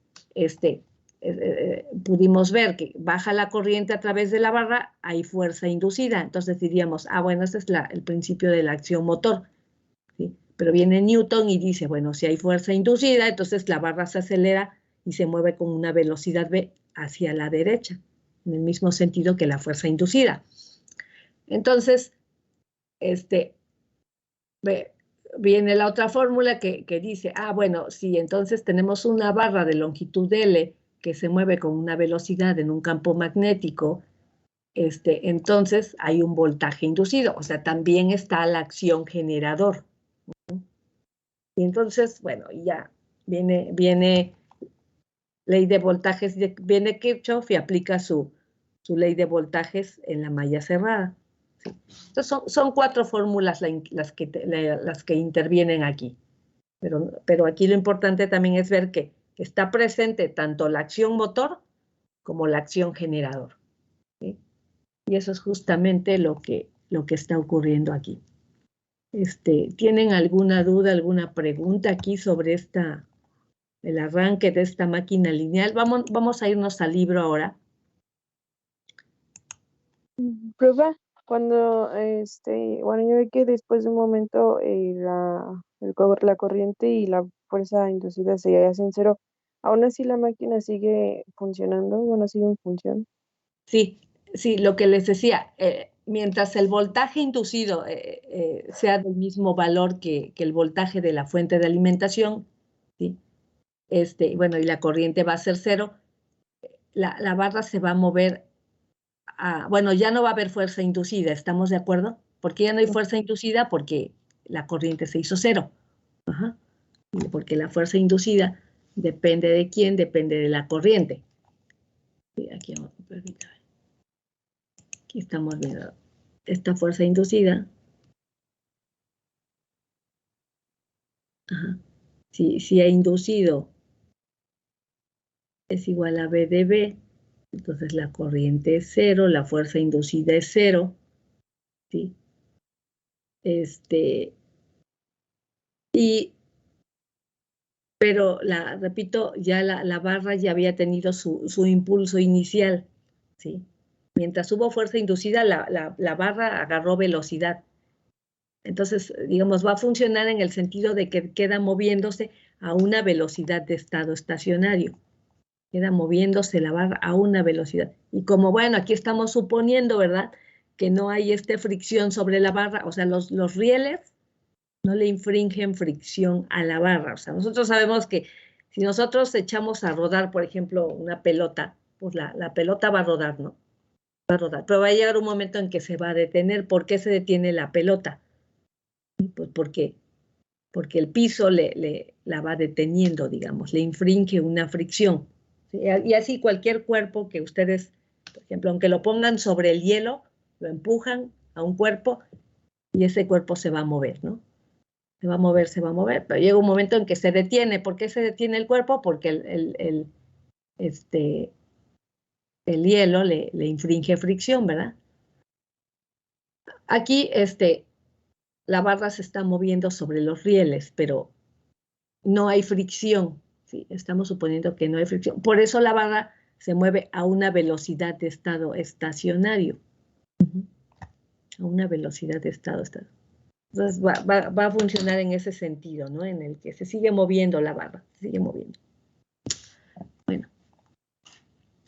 pudimos ver que baja la corriente a través de la barra, hay fuerza inducida. Entonces diríamos, bueno, ese es el principio de la acción motor, ¿sí? Pero viene Newton y dice, bueno, si hay fuerza inducida, entonces la barra se acelera y se mueve con una velocidad v hacia la derecha, en el mismo sentido que la fuerza inducida. Entonces, viene la otra fórmula que dice, bueno, si entonces tenemos una barra de longitud L que se mueve con una velocidad en un campo magnético, entonces hay un voltaje inducido, o sea, también está la acción generador. Y entonces, bueno, ya viene ley de voltajes, viene Kirchhoff y aplica su ley de voltajes en la malla cerrada. ¿Sí? Entonces son 4 fórmulas las que intervienen aquí. Pero aquí lo importante también es ver que está presente tanto la acción motor como la acción generador, ¿sí? Y eso es justamente lo que está ocurriendo aquí. ¿Tienen alguna duda, alguna pregunta aquí sobre el arranque de esta máquina lineal? Vamos a irnos al libro ahora. Prueba, cuando, bueno, yo vi que después de un momento la corriente y la fuerza inducida se hacen cero. Aún así la máquina sigue funcionando, bueno, sigue en función. Sí, lo que les decía, mientras el voltaje inducido sea del mismo valor que el voltaje de la fuente de alimentación, ¿sí? Bueno, y la corriente va a ser 0, la barra se va a mover bueno, ya no va a haber fuerza inducida, ¿estamos de acuerdo? ¿Por qué ya no hay fuerza inducida? Porque la corriente se hizo 0. Ajá. Porque la fuerza inducida depende de quién, depende de la corriente. Aquí vamos a permitir. Aquí estamos viendo esta fuerza inducida. Ajá. Si A inducido es igual a B de B, entonces la corriente es 0, la fuerza inducida es 0, ¿sí? Pero repito, ya la barra ya había tenido su impulso inicial, ¿sí? Mientras hubo fuerza inducida, la barra agarró velocidad. Entonces, digamos, va a funcionar en el sentido de que queda moviéndose a una velocidad de estado estacionario. Queda moviéndose la barra a una velocidad. Y como, bueno, aquí estamos suponiendo, ¿verdad?, que no hay fricción sobre la barra, o sea, los rieles no le infringen fricción a la barra. O sea, nosotros sabemos que si nosotros echamos a rodar, por ejemplo, una pelota, pues la pelota va a rodar, ¿no? Va a rodar, pero va a llegar un momento en que se va a detener. ¿Por qué se detiene la pelota? Pues porque el piso la va deteniendo, digamos, le infringe una fricción. ¿Sí? Y así cualquier cuerpo que ustedes, por ejemplo, aunque lo pongan sobre el hielo, lo empujan a un cuerpo y ese cuerpo se va a mover, ¿no? Se va a mover, pero llega un momento en que se detiene. ¿Por qué se detiene el cuerpo? Porque el hielo le infringe fricción, ¿verdad? Aquí la barra se está moviendo sobre los rieles, pero no hay fricción, ¿sí? Estamos suponiendo que no hay fricción. Por eso la barra se mueve a una velocidad de estado estacionario. A una velocidad de estado estacionario. Entonces va a funcionar en ese sentido, ¿no? En el que se sigue moviendo la barra, se sigue moviendo. Bueno,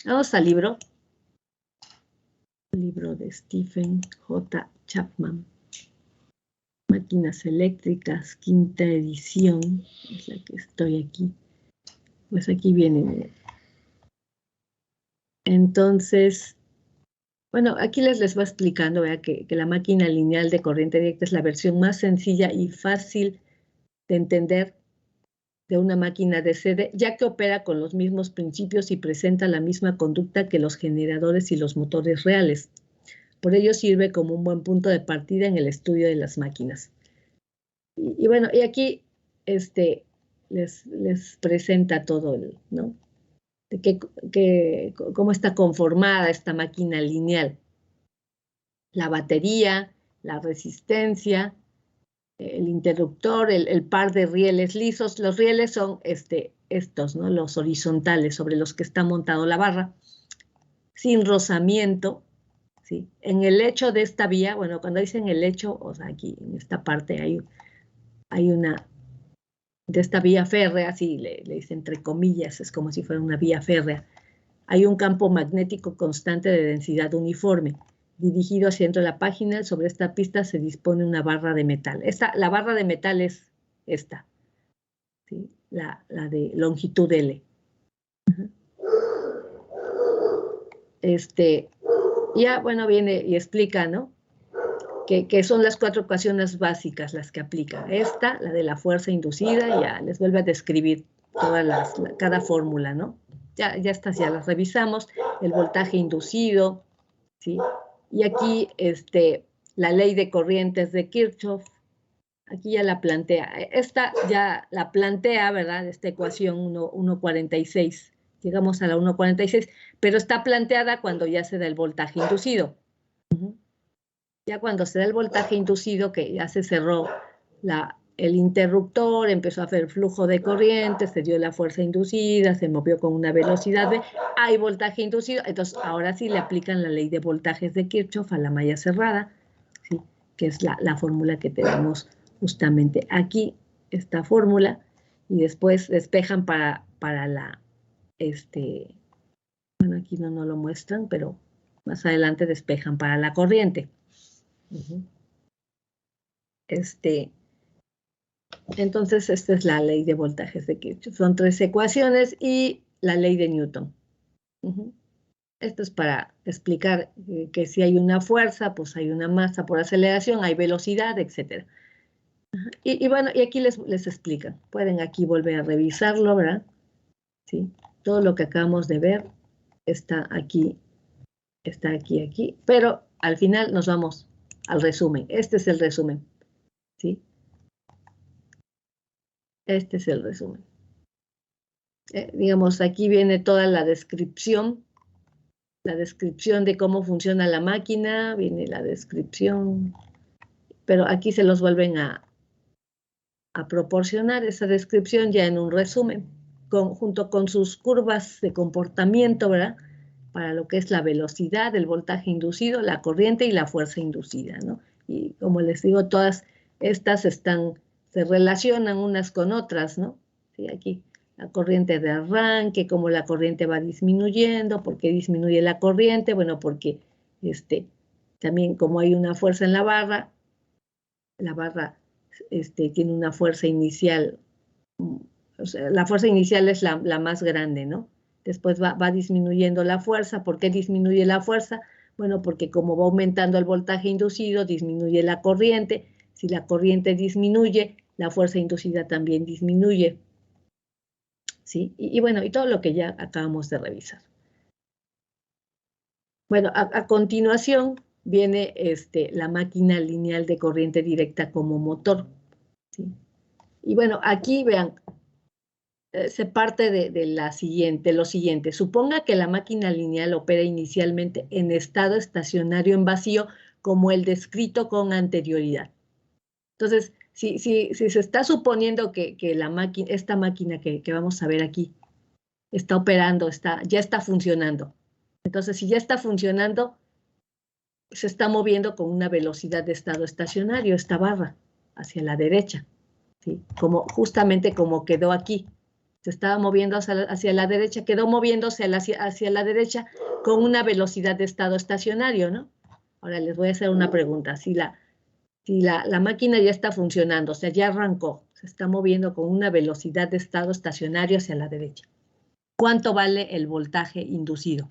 vamos al libro. El libro de Stephen J. Chapman. Máquinas eléctricas, quinta edición, es la que estoy aquí. Pues aquí viene. Entonces, bueno, aquí les va explicando, ¿verdad?, que la máquina lineal de corriente directa es la versión más sencilla y fácil de entender de una máquina de CD, ya que opera con los mismos principios y presenta la misma conducta que los generadores y los motores reales. Por ello sirve como un buen punto de partida en el estudio de las máquinas. Y bueno, y aquí les presenta todo, ¿no? De cómo está conformada esta máquina lineal. La batería, la resistencia, el interruptor, el par de rieles lisos. Los rieles son estos, ¿no? Los horizontales sobre los que está montado la barra, sin rozamiento, ¿sí? En el lecho de esta vía, bueno, cuando dicen el lecho, o sea, aquí en esta parte hay una, de esta vía férrea, así le dicen entre comillas, es como si fuera una vía férrea. Hay un campo magnético constante de densidad uniforme. Dirigido hacia dentro de la página, sobre esta pista se dispone una barra de metal. La barra de metal es esta, ¿sí? La de longitud L. Ya, bueno, viene y explica, ¿no?, que son las 4 ecuaciones básicas las que aplica. Esta, la de la fuerza inducida, ya les vuelve a describir cada fórmula, ¿no? Ya estas ya las revisamos. El voltaje inducido, ¿sí? Y aquí la ley de corrientes de Kirchhoff, aquí ya la plantea. Esta ya la plantea, ¿verdad? Esta ecuación 1.46. Llegamos a la 1.46, pero está planteada cuando ya se da el voltaje inducido. Ya cuando se da el voltaje inducido, que ya se cerró el interruptor, empezó a hacer flujo de corriente, se dio la fuerza inducida, se movió con una velocidad V, hay voltaje inducido. Entonces ahora sí le aplican la ley de voltajes de Kirchhoff a la malla cerrada, ¿sí?, que es la fórmula que tenemos justamente aquí, esta fórmula, y después despejan para bueno, aquí no lo muestran, pero más adelante despejan para la corriente. Entonces, esta es la ley de voltajes de Kirchhoff. Son 3 ecuaciones y la ley de Newton. Esto es para explicar que si hay una fuerza, pues hay una masa por aceleración, hay velocidad, etc. Y bueno, y aquí les explican. Pueden aquí volver a revisarlo, ¿verdad? ¿Sí? Todo lo que acabamos de ver está aquí, aquí. Pero al final nos vamos al resumen. Este es el resumen, ¿sí? Este es el resumen. Digamos, aquí viene toda la descripción de cómo funciona la máquina, viene la descripción, pero aquí se los vuelven a proporcionar esa descripción ya en un resumen, junto con sus curvas de comportamiento, ¿verdad? Para lo que es la velocidad, el voltaje inducido, la corriente y la fuerza inducida, ¿no? Y como les digo, todas estas se relacionan unas con otras, ¿no? Sí, aquí la corriente de arranque, cómo la corriente va disminuyendo, por qué disminuye la corriente, bueno, porque también como hay una fuerza en la barra tiene una fuerza inicial, o sea, la fuerza inicial es la más grande, ¿no? Después va disminuyendo la fuerza. ¿Por qué disminuye la fuerza? Bueno, porque como va aumentando el voltaje inducido, disminuye la corriente. Si la corriente disminuye, la fuerza inducida también disminuye. ¿Sí? Y bueno, y todo lo que ya acabamos de revisar. Bueno, a continuación viene la máquina lineal de corriente directa como motor. ¿Sí? Y bueno, aquí vean, se parte de lo siguiente. Suponga que la máquina lineal opera inicialmente en estado estacionario en vacío, como el descrito con anterioridad. Entonces, si se está suponiendo que esta máquina que vamos a ver aquí está operando, ya está funcionando. Entonces, si ya está funcionando, se está moviendo con una velocidad de estado estacionario, esta barra, hacia la derecha, ¿sí? Justamente como quedó aquí. Se estaba moviendo hacia la derecha, quedó moviéndose hacia la derecha con una velocidad de estado estacionario, ¿no? Ahora les voy a hacer una pregunta. Si la máquina ya está funcionando, o sea, ya arrancó, se está moviendo con una velocidad de estado estacionario hacia la derecha, ¿cuánto vale el voltaje inducido?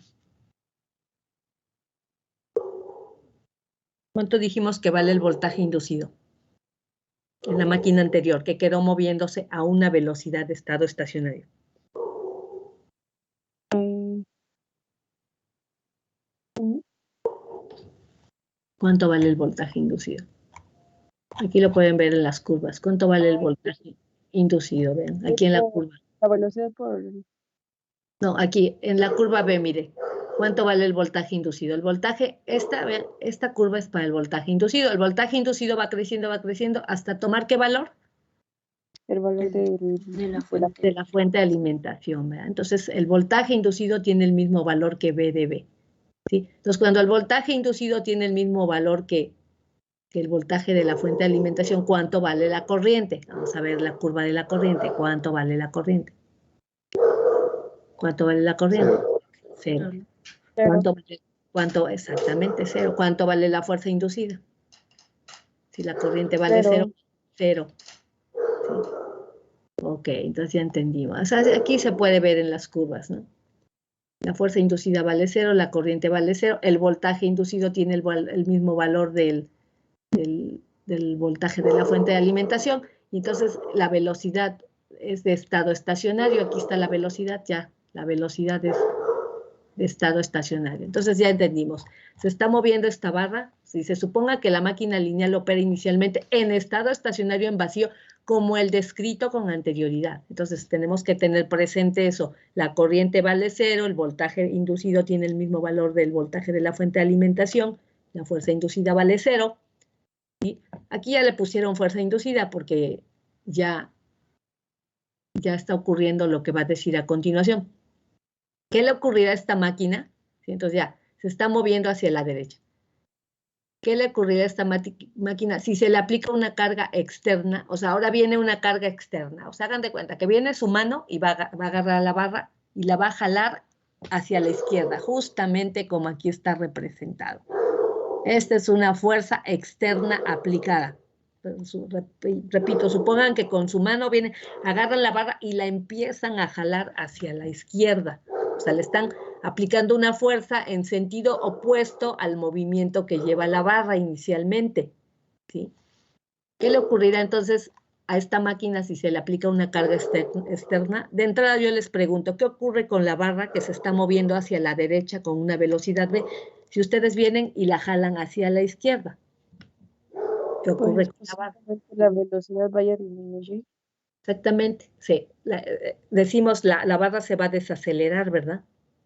¿Cuánto dijimos que vale el voltaje inducido en la máquina anterior, que quedó moviéndose a una velocidad de estado estacionario? ¿Cuánto vale el voltaje inducido? Aquí lo pueden ver en las curvas. ¿Cuánto vale el voltaje inducido? Vean, aquí en la curva. La velocidad por... No, aquí en la curva B, mire. ¿Cuánto vale el voltaje inducido? El voltaje, vean, esta curva es para el voltaje inducido. El voltaje inducido va creciendo hasta tomar ¿qué valor? El valor de la fuente de alimentación, ¿verdad? Entonces, el voltaje inducido tiene el mismo valor que V de B, ¿sí? Entonces, cuando el voltaje inducido tiene el mismo valor que el voltaje de la fuente de alimentación, ¿cuánto vale la corriente? Vamos a ver la curva de la corriente. ¿Cuánto vale la corriente? ¿Cuánto vale la corriente? Cero. ¿Cuánto? Exactamente, cero. ¿Cuánto vale la fuerza inducida? Si la corriente vale cero, cero. ¿Sí? Ok, entonces ya entendimos. O sea, aquí se puede ver en las curvas, ¿no? La fuerza inducida vale cero, la corriente vale cero, el voltaje inducido tiene el mismo valor del voltaje de la fuente de alimentación, y entonces la velocidad es de estado estacionario. Aquí está la velocidad, ya, la velocidad es de estado estacionario. Entonces ya entendimos, se está moviendo esta barra. Si se suponga que la máquina lineal opera inicialmente en estado estacionario en vacío, como el descrito con anterioridad. Entonces tenemos que tener presente eso. La corriente vale cero, el voltaje inducido tiene el mismo valor del voltaje de la fuente de alimentación, la fuerza inducida vale cero. ¿Sí? Aquí ya le pusieron fuerza inducida porque ya está ocurriendo lo que va a decir a continuación. ¿Qué le ocurrirá a esta máquina? ¿Sí? Entonces ya se está moviendo hacia la derecha. ¿Qué le ocurrirá a esta máquina si se le aplica una carga externa? O sea, ahora viene una carga externa. O sea, hagan de cuenta que viene su mano y va a agarrar la barra y la va a jalar hacia la izquierda, justamente como aquí está representado. Esta es una fuerza externa aplicada. Repito, supongan que con su mano agarran la barra y la empiezan a jalar hacia la izquierda. O sea, le están aplicando una fuerza en sentido opuesto al movimiento que lleva la barra inicialmente, ¿sí? ¿Qué le ocurrirá entonces a esta máquina si se le aplica una carga externa? De entrada yo les pregunto, ¿qué ocurre con la barra que se está moviendo hacia la derecha con una velocidad V si ustedes vienen y la jalan hacia la izquierda? ¿Qué ocurre con la barra? La velocidad vaya a disminuir. Exactamente, decimos la barra se va a desacelerar, ¿verdad?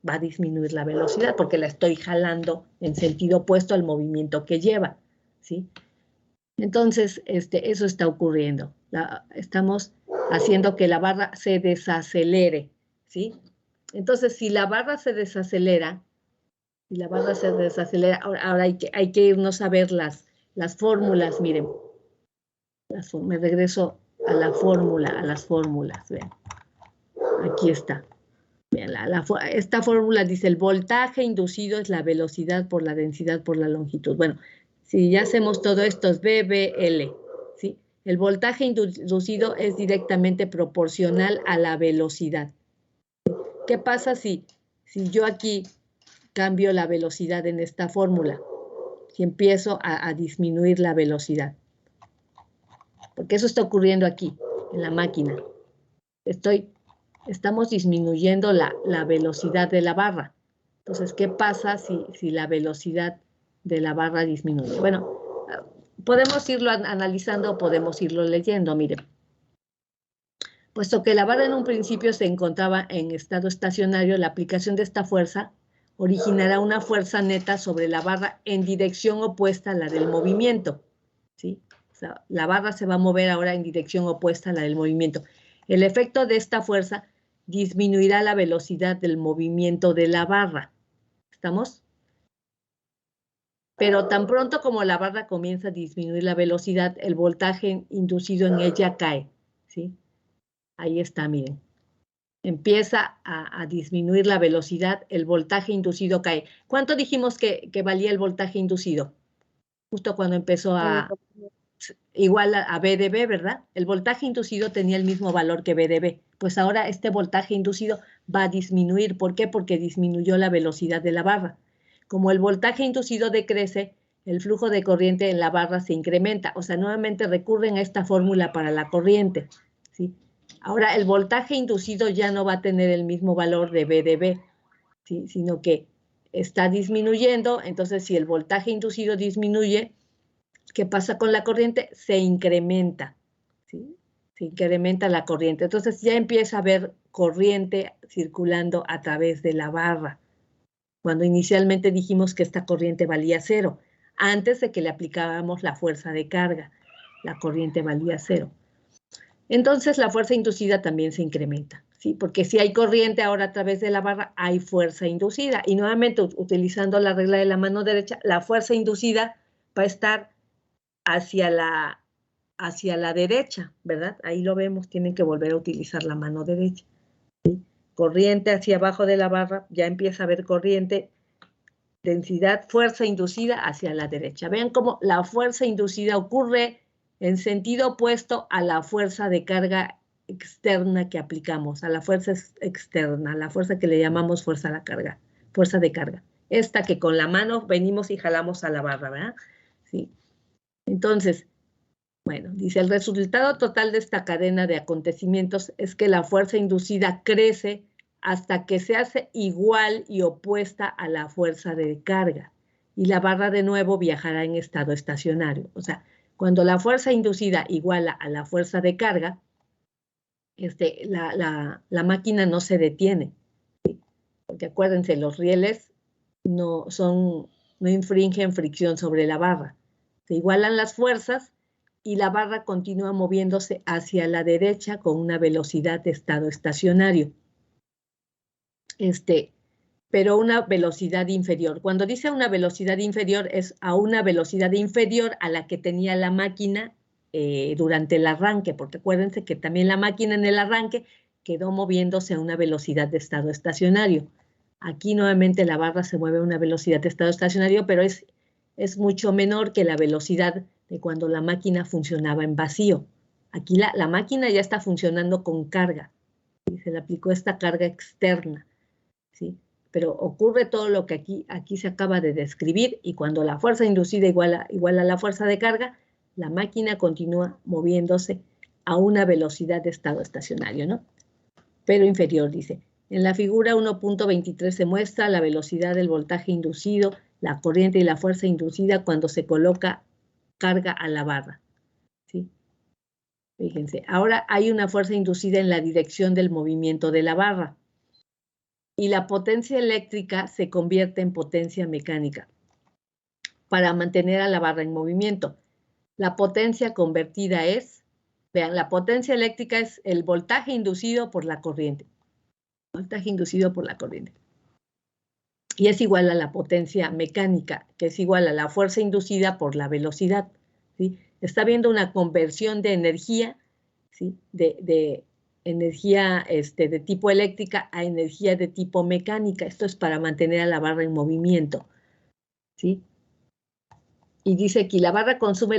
Va a disminuir la velocidad porque la estoy jalando en sentido opuesto al movimiento que lleva, ¿sí? Entonces, eso está ocurriendo. Estamos haciendo que la barra se desacelere, ¿sí? Entonces, si la barra se desacelera, ahora hay que irnos a ver las fórmulas, miren. Me regreso a la fórmula, a las fórmulas, vean. Aquí está. Vean, esta fórmula dice el voltaje inducido es la velocidad por la densidad por la longitud. Bueno, si ya hacemos todo esto es VBL, ¿sí? El voltaje inducido es directamente proporcional a la velocidad. ¿Qué pasa si yo aquí cambio la velocidad en esta fórmula? Si empiezo a disminuir la velocidad. Porque eso está ocurriendo aquí, en la máquina. Estamos disminuyendo la velocidad de la barra. Entonces, ¿qué pasa si la velocidad de la barra disminuye? Bueno, podemos irlo analizando o podemos irlo leyendo, miren. Puesto que la barra en un principio se encontraba en estado estacionario, la aplicación de esta fuerza originará una fuerza neta sobre la barra en dirección opuesta a la del movimiento, ¿sí? O sea, la barra se va a mover ahora en dirección opuesta a la del movimiento. El efecto de esta fuerza disminuirá la velocidad del movimiento de la barra. ¿Estamos? Pero tan pronto como la barra comienza a disminuir la velocidad, el voltaje inducido en ella cae, ¿sí? Ahí está, miren. Empieza a disminuir la velocidad, el voltaje inducido cae. ¿Cuánto dijimos que valía el voltaje inducido? Justo cuando empezó igual a VDB, ¿verdad? El voltaje inducido tenía el mismo valor que VDB. Pues ahora este voltaje inducido va a disminuir. ¿Por qué? Porque disminuyó la velocidad de la barra. Como el voltaje inducido decrece, el flujo de corriente en la barra se incrementa. O sea, nuevamente recurren a esta fórmula para la corriente, ¿sí? Ahora, el voltaje inducido ya no va a tener el mismo valor de VDB, ¿sí? Sino que está disminuyendo. Entonces, si el voltaje inducido disminuye, ¿qué pasa con la corriente? Se incrementa, ¿sí? Se incrementa la corriente. Entonces ya empieza a haber corriente circulando a través de la barra. Cuando inicialmente dijimos que esta corriente valía 0, antes de que le aplicábamos la fuerza de carga, la corriente valía 0. Entonces la fuerza inducida también se incrementa, ¿sí? Porque si hay corriente ahora a través de la barra, hay fuerza inducida. Y nuevamente, utilizando la regla de la mano derecha, la fuerza inducida va a estar hacia la derecha, ¿verdad? Ahí lo vemos, tienen que volver a utilizar la mano derecha, ¿sí? Corriente hacia abajo de la barra, ya empieza a haber corriente, densidad, fuerza inducida hacia la derecha. Vean cómo la fuerza inducida ocurre en sentido opuesto a la fuerza de carga externa que aplicamos, a la fuerza externa, la fuerza que le llamamos fuerza de carga. Esta que con la mano venimos y jalamos a la barra, ¿verdad? Sí. Entonces, bueno, dice, el resultado total de esta cadena de acontecimientos es que la fuerza inducida crece hasta que se hace igual y opuesta a la fuerza de carga, y la barra de nuevo viajará en estado estacionario. O sea, cuando la fuerza inducida iguala a la fuerza de carga, la máquina no se detiene, ¿sí? Porque acuérdense, los rieles no infringen fricción sobre la barra. Se igualan las fuerzas y la barra continúa moviéndose hacia la derecha con una velocidad de estado estacionario. Pero una velocidad inferior. Cuando dice una velocidad inferior, es a una velocidad inferior a la que tenía la máquina durante el arranque, porque acuérdense que también la máquina en el arranque quedó moviéndose a una velocidad de estado estacionario. Aquí nuevamente la barra se mueve a una velocidad de estado estacionario, pero es mucho menor que la velocidad de cuando la máquina funcionaba en vacío. Aquí la máquina ya está funcionando con carga, ¿sí? Se le aplicó esta carga externa, ¿sí? Pero ocurre todo lo que aquí se acaba de describir, y cuando la fuerza inducida iguala a la fuerza de carga, la máquina continúa moviéndose a una velocidad de estado estacionario, ¿no? Pero inferior, dice. En la figura 1.23 se muestra la velocidad del voltaje inducido, la corriente y la fuerza inducida cuando se coloca carga a la barra, ¿sí? Fíjense, ahora hay una fuerza inducida en la dirección del movimiento de la barra y la potencia eléctrica se convierte en potencia mecánica para mantener a la barra en movimiento. La potencia convertida es, vean, la potencia eléctrica es el voltaje inducido por la corriente. Voltaje inducido por la corriente. Y es igual a la potencia mecánica, que es igual a la fuerza inducida por la velocidad, ¿sí? Está habiendo una conversión de energía, ¿sí? de energía de tipo eléctrica a energía de tipo mecánica. Esto es para mantener a la barra en movimiento, ¿sí? Y dice aquí, la barra consume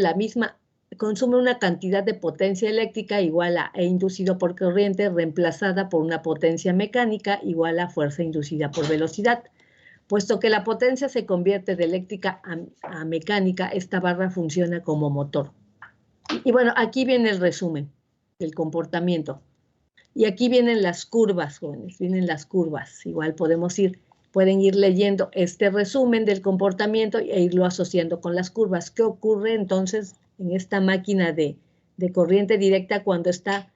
una cantidad de potencia eléctrica igual a E inducido por corriente reemplazada por una potencia mecánica igual a fuerza inducida por velocidad. Puesto que la potencia se convierte de eléctrica a mecánica, esta barra funciona como motor. Y bueno, aquí viene el resumen del comportamiento. Y aquí vienen las curvas, jóvenes, vienen las curvas. Igual pueden ir leyendo este resumen del comportamiento e irlo asociando con las curvas. ¿Qué ocurre entonces en esta máquina de corriente directa cuando está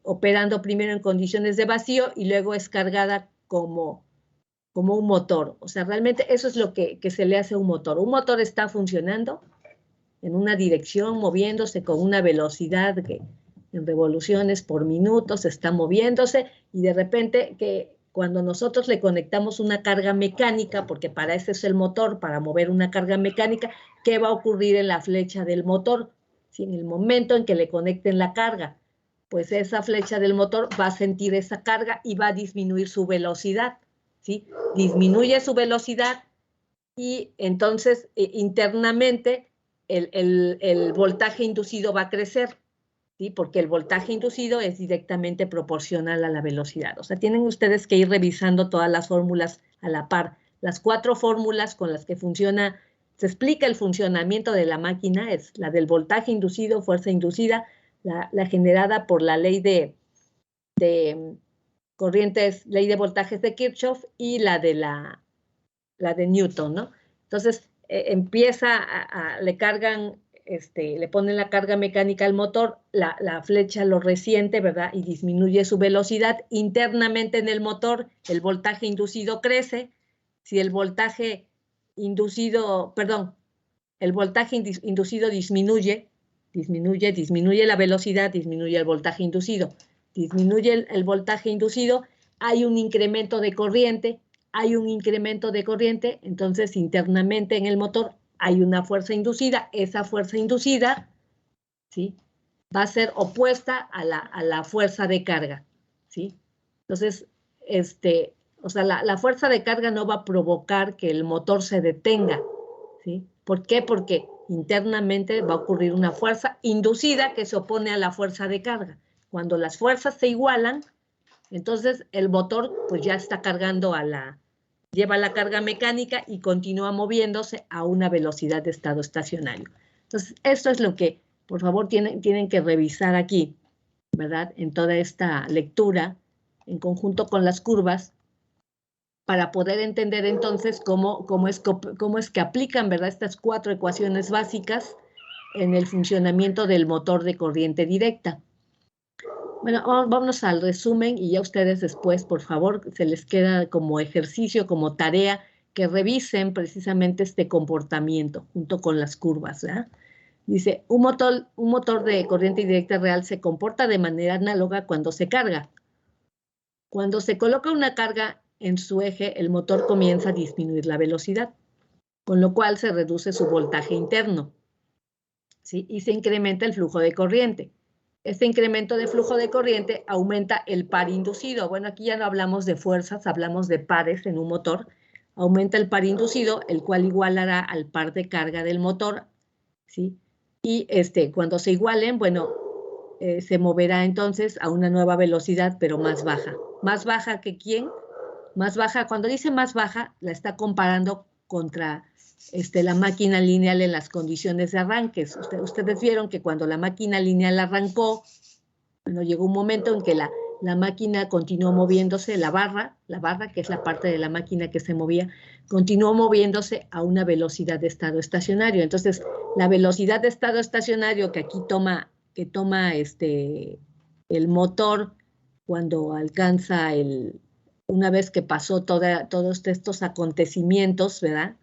operando primero en condiciones de vacío y luego es cargada como un motor? O sea, realmente eso es lo que se le hace a un motor. Un motor está funcionando en una dirección, moviéndose con una velocidad que en revoluciones por minuto se está moviéndose, y de repente que cuando nosotros le conectamos una carga mecánica, porque para eso es el motor, para mover una carga mecánica, ¿qué va a ocurrir en la flecha del motor? Si en el momento en que le conecten la carga, pues esa flecha del motor va a sentir esa carga y va a disminuir su velocidad, ¿sí? Disminuye su velocidad y entonces internamente el voltaje inducido va a crecer, ¿sí? Porque el voltaje inducido es directamente proporcional a la velocidad. O sea, tienen ustedes que ir revisando todas las fórmulas a la par. Las 4 fórmulas con las que se explica el funcionamiento de la máquina es la del voltaje inducido, fuerza inducida, la generada por la ley de corrientes, ley de voltajes de Kirchhoff, y la de Newton, ¿no? Entonces, le cargan, le ponen la carga mecánica al motor, la flecha lo resiente, ¿verdad? Y disminuye su velocidad. Internamente en el motor, el voltaje inducido crece. Si el voltaje inducido disminuye la velocidad, disminuye el voltaje inducido. Disminuye el voltaje inducido, hay un incremento de corriente, entonces internamente en el motor hay una fuerza inducida. Esa fuerza inducida, ¿sí?, va a ser opuesta a la fuerza de carga, ¿sí? Entonces, o sea, la fuerza de carga no va a provocar que el motor se detenga, ¿sí? ¿Por qué? Porque internamente va a ocurrir una fuerza inducida que se opone a la fuerza de carga. Cuando las fuerzas se igualan, entonces el motor pues ya está cargando lleva la carga mecánica y continúa moviéndose a una velocidad de estado estacionario. Entonces, esto es lo que, por favor, tienen que revisar aquí, ¿verdad? En toda esta lectura, en conjunto con las curvas, para poder entender entonces cómo es que aplican, ¿verdad?, estas 4 ecuaciones básicas en el funcionamiento del motor de corriente directa. Bueno, vámonos al resumen y ya ustedes después, por favor, se les queda como ejercicio, como tarea, que revisen precisamente este comportamiento junto con las curvas, ¿verdad? Dice, un motor de corriente directa real se comporta de manera análoga cuando se carga. Cuando se coloca una carga en su eje, el motor comienza a disminuir la velocidad, con lo cual se reduce su voltaje interno, ¿sí? Y se incrementa el flujo de corriente. Este incremento de flujo de corriente aumenta el par inducido. Bueno, aquí ya no hablamos de fuerzas, hablamos de pares en un motor. Aumenta el par inducido, el cual igualará al par de carga del motor, ¿sí? Y cuando se igualen, bueno, se moverá entonces a una nueva velocidad, pero más baja. ¿Más baja que quién? Más baja, cuando dice más baja, la está comparando contra la máquina lineal en las condiciones de arranque. Ustedes vieron que cuando la máquina lineal arrancó, bueno, llegó un momento en que la máquina continuó moviéndose, la barra, que es la parte de la máquina que se movía, continuó moviéndose a una velocidad de estado estacionario. Entonces, la velocidad de estado estacionario que aquí toma que toma el motor cuando alcanza una vez que pasó todos estos acontecimientos, ¿verdad?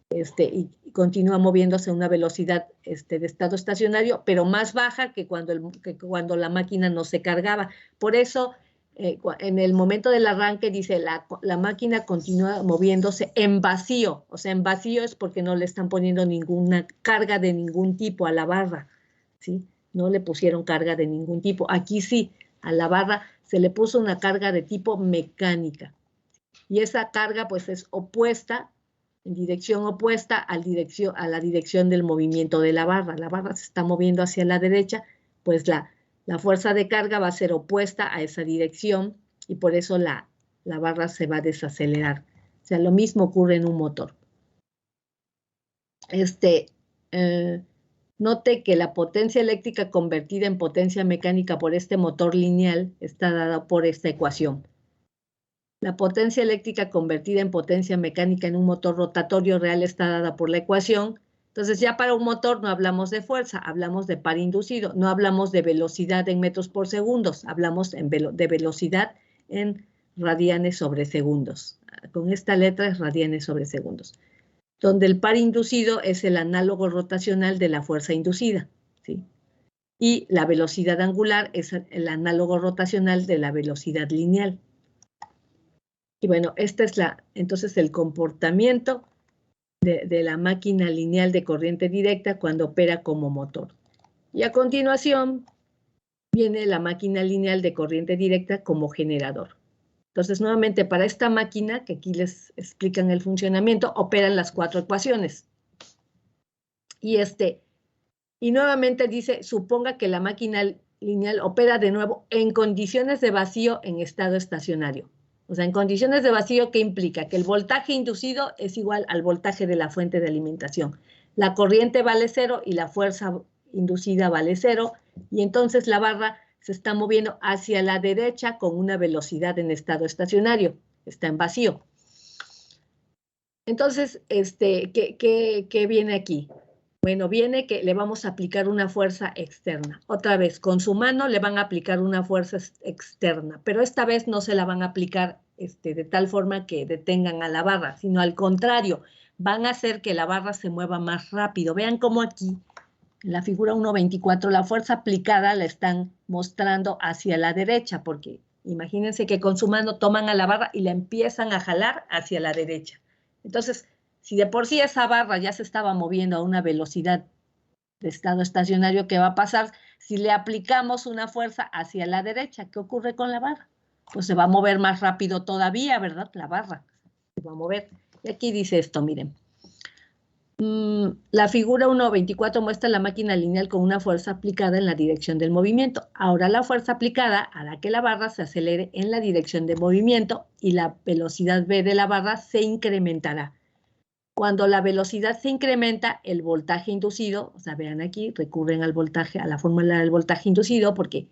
Y continúa moviéndose a una velocidad de estado estacionario, pero más baja que cuando la máquina no se cargaba. Por eso, en el momento del arranque, dice, la máquina continúa moviéndose en vacío. O sea, en vacío es porque no le están poniendo ninguna carga de ningún tipo a la barra, ¿sí? No le pusieron carga de ningún tipo. Aquí sí, a la barra se le puso una carga de tipo mecánica. Y esa carga, pues, es opuesta, en dirección opuesta a la dirección del movimiento de la barra. La barra se está moviendo hacia la derecha, pues la fuerza de carga va a ser opuesta a esa dirección y por eso la barra se va a desacelerar. O sea, lo mismo ocurre en un motor. Note que la potencia eléctrica convertida en potencia mecánica por este motor lineal está dada por esta ecuación. La potencia eléctrica convertida en potencia mecánica en un motor rotatorio real está dada por la ecuación. Entonces, ya para un motor no hablamos de fuerza, hablamos de par inducido, no hablamos de velocidad en metros por segundos, hablamos de velocidad en radianes sobre segundos. Con esta letra es radianes sobre segundos, donde el par inducido es el análogo rotacional de la fuerza inducida, ¿sí? Y la velocidad angular es el análogo rotacional de la velocidad lineal. Y bueno, este es entonces el comportamiento de la máquina lineal de corriente directa cuando opera como motor. Y a continuación viene la máquina lineal de corriente directa como generador. Entonces, nuevamente, para esta máquina, que aquí les explican el funcionamiento, operan las 4 ecuaciones. Y nuevamente dice, suponga que la máquina lineal opera de nuevo en condiciones de vacío en estado estacionario. O sea, en condiciones de vacío, ¿qué implica? Que el voltaje inducido es igual al voltaje de la fuente de alimentación. La corriente vale 0 y la fuerza inducida vale 0. Y entonces la barra se está moviendo hacia la derecha con una velocidad en estado estacionario. Está en vacío. Entonces, ¿qué viene aquí? Bueno, viene que le vamos a aplicar una fuerza externa. Otra vez, con su mano le van a aplicar una fuerza externa, pero esta vez no se la van a aplicar de tal forma que detengan a la barra, sino al contrario, van a hacer que la barra se mueva más rápido. Vean cómo aquí, en la figura 1.24, la fuerza aplicada la están mostrando hacia la derecha, porque imagínense que con su mano toman a la barra y la empiezan a jalar hacia la derecha. Entonces, si de por sí esa barra ya se estaba moviendo a una velocidad de estado estacionario, ¿qué va a pasar? Si le aplicamos una fuerza hacia la derecha, ¿qué ocurre con la barra? Pues se va a mover más rápido todavía, ¿verdad? La barra se va a mover. Y aquí dice esto, miren. La figura 1.24 muestra la máquina lineal con una fuerza aplicada en la dirección del movimiento. Ahora la fuerza aplicada hará que la barra se acelere en la dirección de movimiento y la velocidad v de la barra se incrementará. Cuando la velocidad se incrementa, el voltaje inducido, o sea, vean aquí, recurren al voltaje, a la fórmula del voltaje inducido porque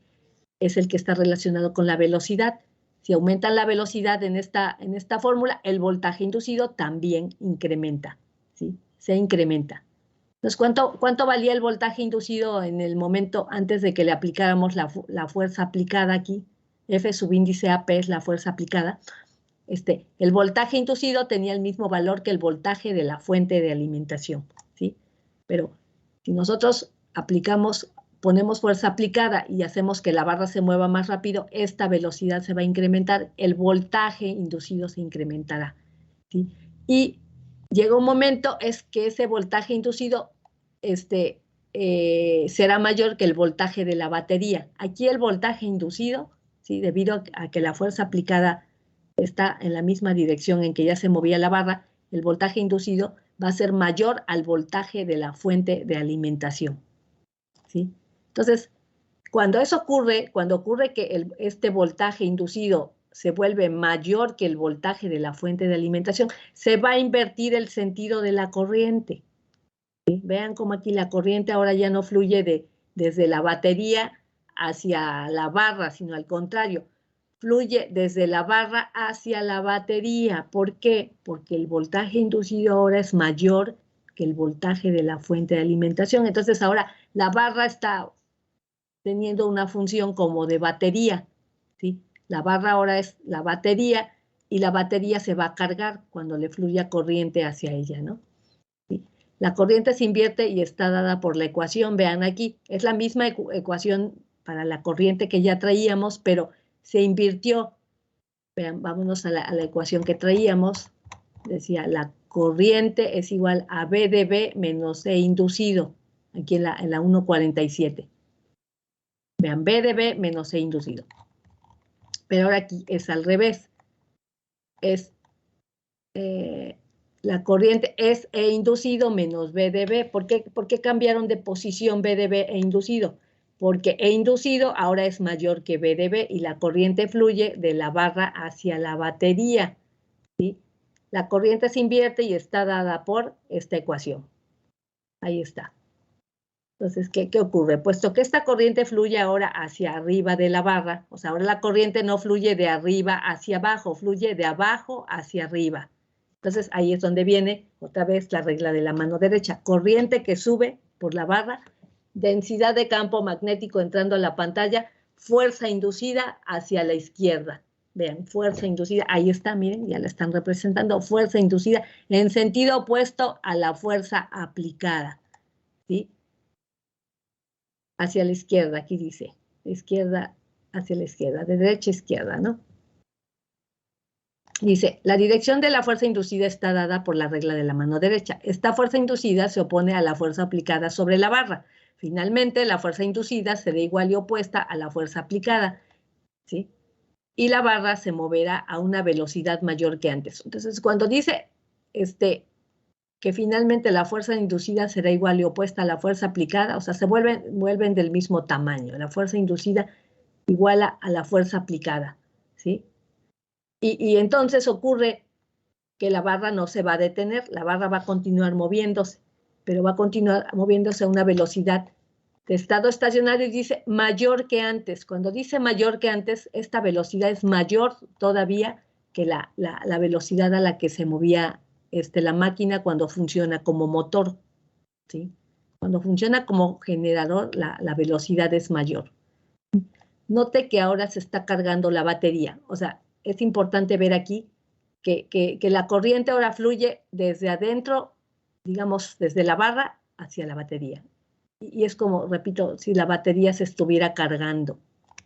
es el que está relacionado con la velocidad. Si aumentan la velocidad en esta fórmula, el voltaje inducido también incrementa, ¿sí? Se incrementa. Entonces, ¿cuánto valía el voltaje inducido en el momento antes de que le aplicáramos la fuerza aplicada aquí? F subíndice AP es la fuerza aplicada. El voltaje inducido tenía el mismo valor que el voltaje de la fuente de alimentación, ¿sí? Pero si nosotros ponemos fuerza aplicada y hacemos que la barra se mueva más rápido, esta velocidad se va a incrementar, el voltaje inducido se incrementará, ¿sí? Y llega un momento es que ese voltaje inducido será mayor que el voltaje de la batería. Aquí el voltaje inducido, ¿sí? Debido a que la fuerza aplicada está en la misma dirección en que ya se movía la barra, el voltaje inducido va a ser mayor al voltaje de la fuente de alimentación, ¿sí? Entonces, cuando eso ocurre, cuando ocurre que este voltaje inducido se vuelve mayor que el voltaje de la fuente de alimentación, se va a invertir el sentido de la corriente, ¿sí? Vean cómo aquí la corriente ahora ya no fluye desde la batería hacia la barra, sino al contrario, fluye desde la barra hacia la batería. ¿Por qué? Porque el voltaje inducido ahora es mayor que el voltaje de la fuente de alimentación. Entonces ahora la barra está teniendo una función como de batería, ¿sí? La barra ahora es la batería y la batería se va a cargar cuando le fluya corriente hacia ella, ¿no? ¿Sí? La corriente se invierte y está dada por la ecuación, vean aquí, es la misma ecuación para la corriente que ya traíamos, pero se invirtió. Vean, vámonos a la ecuación que traíamos. Decía, la corriente es igual a B de B menos E inducido, aquí en la 1.47. Vean, B de B menos E inducido. Pero ahora aquí es al revés. Es la corriente es E inducido menos B de B. ¿Por qué cambiaron de posición B de B e inducido? Porque E inducido ahora es mayor que B de B y la corriente fluye de la barra hacia la batería, ¿sí? La corriente se invierte y está dada por esta ecuación. Ahí está. Entonces, ¿qué ocurre? Puesto que esta corriente fluye ahora hacia arriba de la barra, o sea, ahora la corriente no fluye de arriba hacia abajo, fluye de abajo hacia arriba. Entonces, ahí es donde viene otra vez la regla de la mano derecha. Corriente que sube por la barra, densidad de campo magnético entrando a la pantalla, fuerza inducida hacia la izquierda. Vean, fuerza inducida, ahí está, miren, ya la están representando, fuerza inducida en sentido opuesto a la fuerza aplicada, ¿sí? Hacia la izquierda, aquí dice, izquierda hacia la izquierda, de derecha a izquierda, ¿no? Dice, la dirección de la fuerza inducida está dada por la regla de la mano derecha. Esta fuerza inducida se opone a la fuerza aplicada sobre la barra. Finalmente, la fuerza inducida será igual y opuesta a la fuerza aplicada, ¿sí? Y la barra se moverá a una velocidad mayor que antes. Entonces, cuando dice que finalmente la fuerza inducida será igual y opuesta a la fuerza aplicada, o sea, se vuelven del mismo tamaño. La fuerza inducida iguala a la fuerza aplicada, ¿sí? Y entonces ocurre que la barra no se va a detener, la barra va a continuar moviéndose, pero va a continuar moviéndose a una velocidad de estado estacionario y dice mayor que antes. Cuando dice mayor que antes, esta velocidad es mayor todavía que la velocidad a la que se movía la máquina cuando funciona como motor, ¿sí? Cuando funciona como generador, la velocidad es mayor. Note que ahora se está cargando la batería. O sea, es importante ver aquí que la corriente ahora fluye desde adentro, digamos, desde la barra hacia la batería. Y es como, repito, si la batería se estuviera cargando.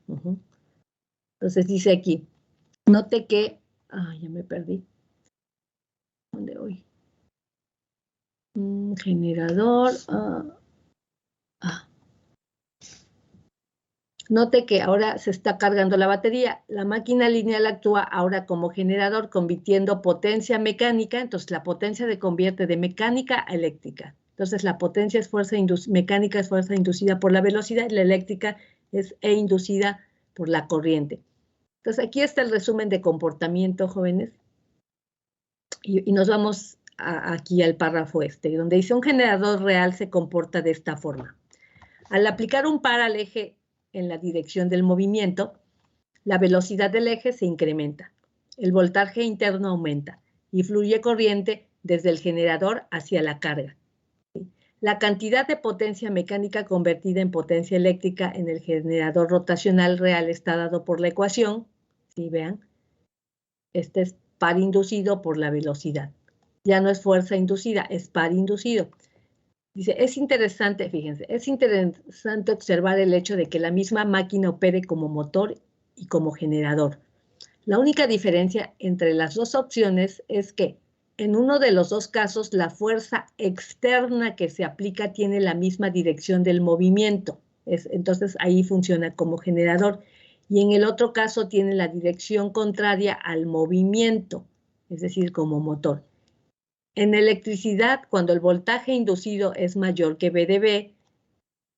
Entonces dice aquí, note que, ya me perdí. ¿Dónde voy? Generador. Note que ahora se está cargando la batería. La máquina lineal actúa ahora como generador, convirtiendo potencia mecánica. Entonces, la potencia se convierte de mecánica a eléctrica. Entonces, la potencia es fuerza mecánica, es fuerza inducida por la velocidad, y la eléctrica es inducida por la corriente. Entonces, aquí está el resumen de comportamiento, jóvenes. Y nos vamos aquí al párrafo donde dice, un generador real se comporta de esta forma. Al aplicar un par al eje en la dirección del movimiento, la velocidad del eje se incrementa, el voltaje interno aumenta y fluye corriente desde el generador hacia la carga. La cantidad de potencia mecánica convertida en potencia eléctrica en el generador rotacional real está dado por la ecuación, ¿sí? Vean, este es par inducido por la velocidad. Ya no es fuerza inducida, es par inducido. Dice, es interesante, fíjense, es interesante observar el hecho de que la misma máquina opere como motor y como generador. La única diferencia entre las dos opciones es que en uno de los dos casos la fuerza externa que se aplica tiene la misma dirección del movimiento. Entonces ahí funciona como generador. Y en el otro caso tiene la dirección contraria al movimiento, es decir, como motor. En electricidad, cuando el voltaje inducido es mayor que V de B,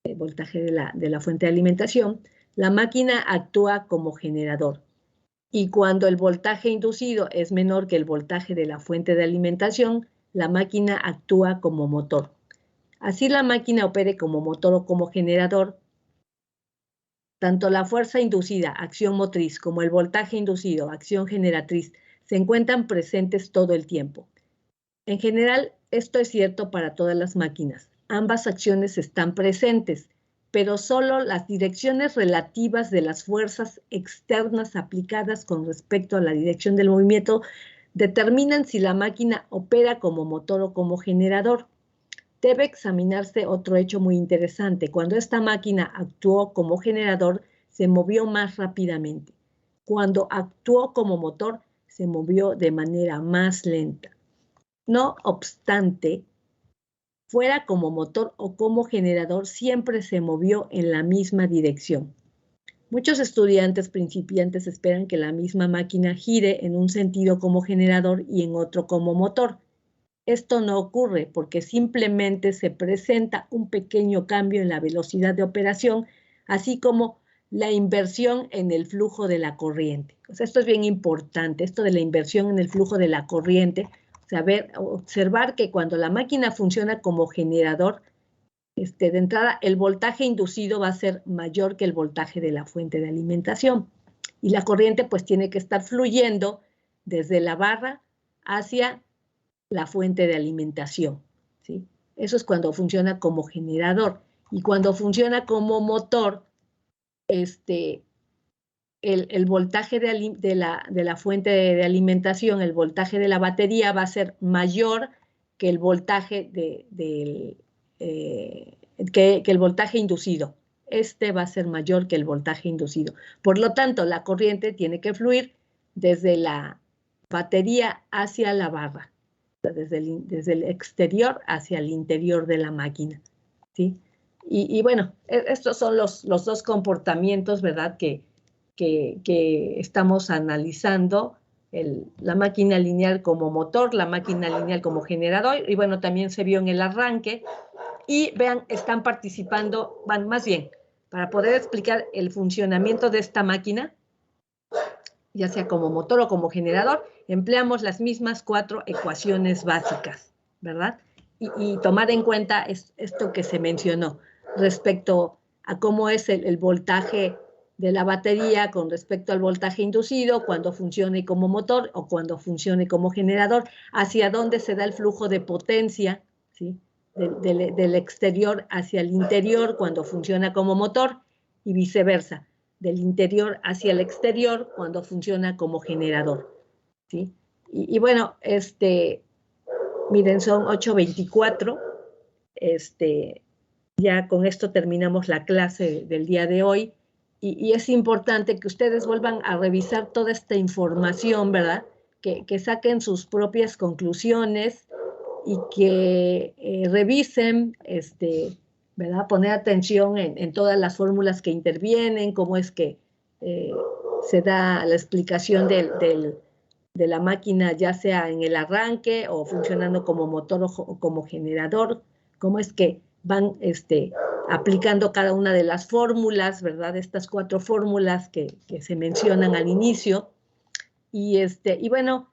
el voltaje de la fuente de alimentación, la máquina actúa como generador. Y cuando el voltaje inducido es menor que el voltaje de la fuente de alimentación, la máquina actúa como motor. Así la máquina opere como motor o como generador, tanto la fuerza inducida, acción motriz, como el voltaje inducido, acción generatriz, se encuentran presentes todo el tiempo. En general, esto es cierto para todas las máquinas. Ambas acciones están presentes, pero solo las direcciones relativas de las fuerzas externas aplicadas con respecto a la dirección del movimiento determinan si la máquina opera como motor o como generador. Debe examinarse otro hecho muy interesante. Cuando esta máquina actuó como generador, se movió más rápidamente. Cuando actuó como motor, se movió de manera más lenta. No obstante, fuera como motor o como generador, siempre se movió en la misma dirección. Muchos estudiantes principiantes esperan que la misma máquina gire en un sentido como generador y en otro como motor. Esto no ocurre porque simplemente se presenta un pequeño cambio en la velocidad de operación, así como la inversión en el flujo de la corriente. O sea, esto es bien importante, esto de la inversión en el flujo de la corriente. Observar que cuando la máquina funciona como generador, de entrada, el voltaje inducido va a ser mayor que el voltaje de la fuente de alimentación. Y la corriente pues tiene que estar fluyendo desde la barra hacia la fuente de alimentación, ¿sí? Eso es cuando funciona como generador. Y cuando funciona como motor, el voltaje de la fuente de alimentación, el voltaje de la batería va a ser mayor que el voltaje que el voltaje inducido. Este va a ser mayor que el voltaje inducido. Por lo tanto, la corriente tiene que fluir desde la batería hacia la barra, desde el exterior hacia el interior de la máquina, ¿sí? Y bueno, estos son los dos comportamientos, ¿verdad?, que estamos analizando, la máquina lineal como motor, la máquina lineal como generador, y bueno, también se vio en el arranque. Y vean, están participando, más bien, para poder explicar el funcionamiento de esta máquina, ya sea como motor o como generador, empleamos las mismas 4 ecuaciones básicas, ¿verdad? Y tomar en cuenta esto que se mencionó respecto a cómo es el voltaje de la batería con respecto al voltaje inducido, cuando funcione como motor o cuando funcione como generador, hacia dónde se da el flujo de potencia, ¿sí?, del exterior hacia el interior cuando funciona como motor y viceversa, del interior hacia el exterior cuando funciona como generador, ¿sí? Y bueno, miren, son 8:24, ya con esto terminamos la clase del día de hoy, y es importante que ustedes vuelvan a revisar toda esta información, ¿verdad?, que saquen sus propias conclusiones y que revisen, ¿verdad?, poner atención en todas las fórmulas que intervienen, cómo es que se da la explicación de la máquina, ya sea en el arranque o funcionando como motor o como generador, cómo es que van aplicando cada una de las fórmulas, ¿verdad?, estas 4 fórmulas que se mencionan al inicio. Y bueno,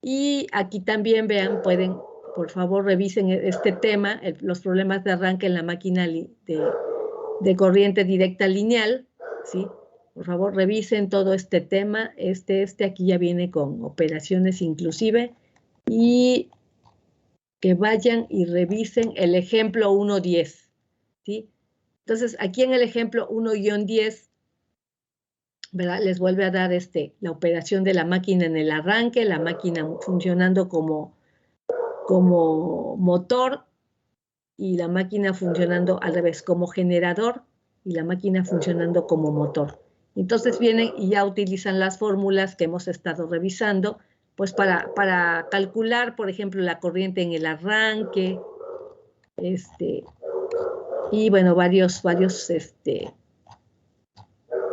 y aquí también vean, pueden, por favor, revisen este tema, los problemas de arranque en la máquina de corriente directa lineal, ¿sí? Por favor, revisen todo este tema. Aquí ya viene con operaciones inclusive, y que vayan y revisen el ejemplo 1.10, ¿sí? Entonces, aquí en el ejemplo 1-10, ¿verdad?, les vuelve a dar la operación de la máquina en el arranque, la máquina funcionando como motor y la máquina funcionando al revés, como generador y la máquina funcionando como motor. Entonces vienen y ya utilizan las fórmulas que hemos estado revisando, pues para calcular, por ejemplo, la corriente en el arranque, y bueno, varios,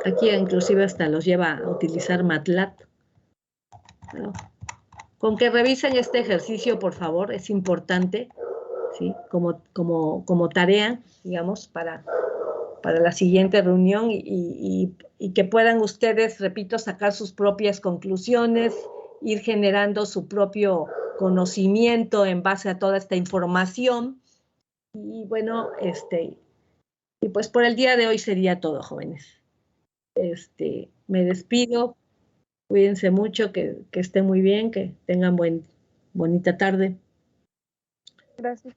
aquí inclusive hasta los lleva a utilizar MATLAB. Bueno, con que revisen este ejercicio, por favor, es importante, ¿sí?, como tarea, digamos, para la siguiente reunión, y que puedan ustedes, repito, sacar sus propias conclusiones, ir generando su propio conocimiento en base a toda esta información. Y bueno, y pues por el día de hoy sería todo, jóvenes. Me despido, cuídense mucho, que estén muy bien, que tengan bonita tarde. Gracias.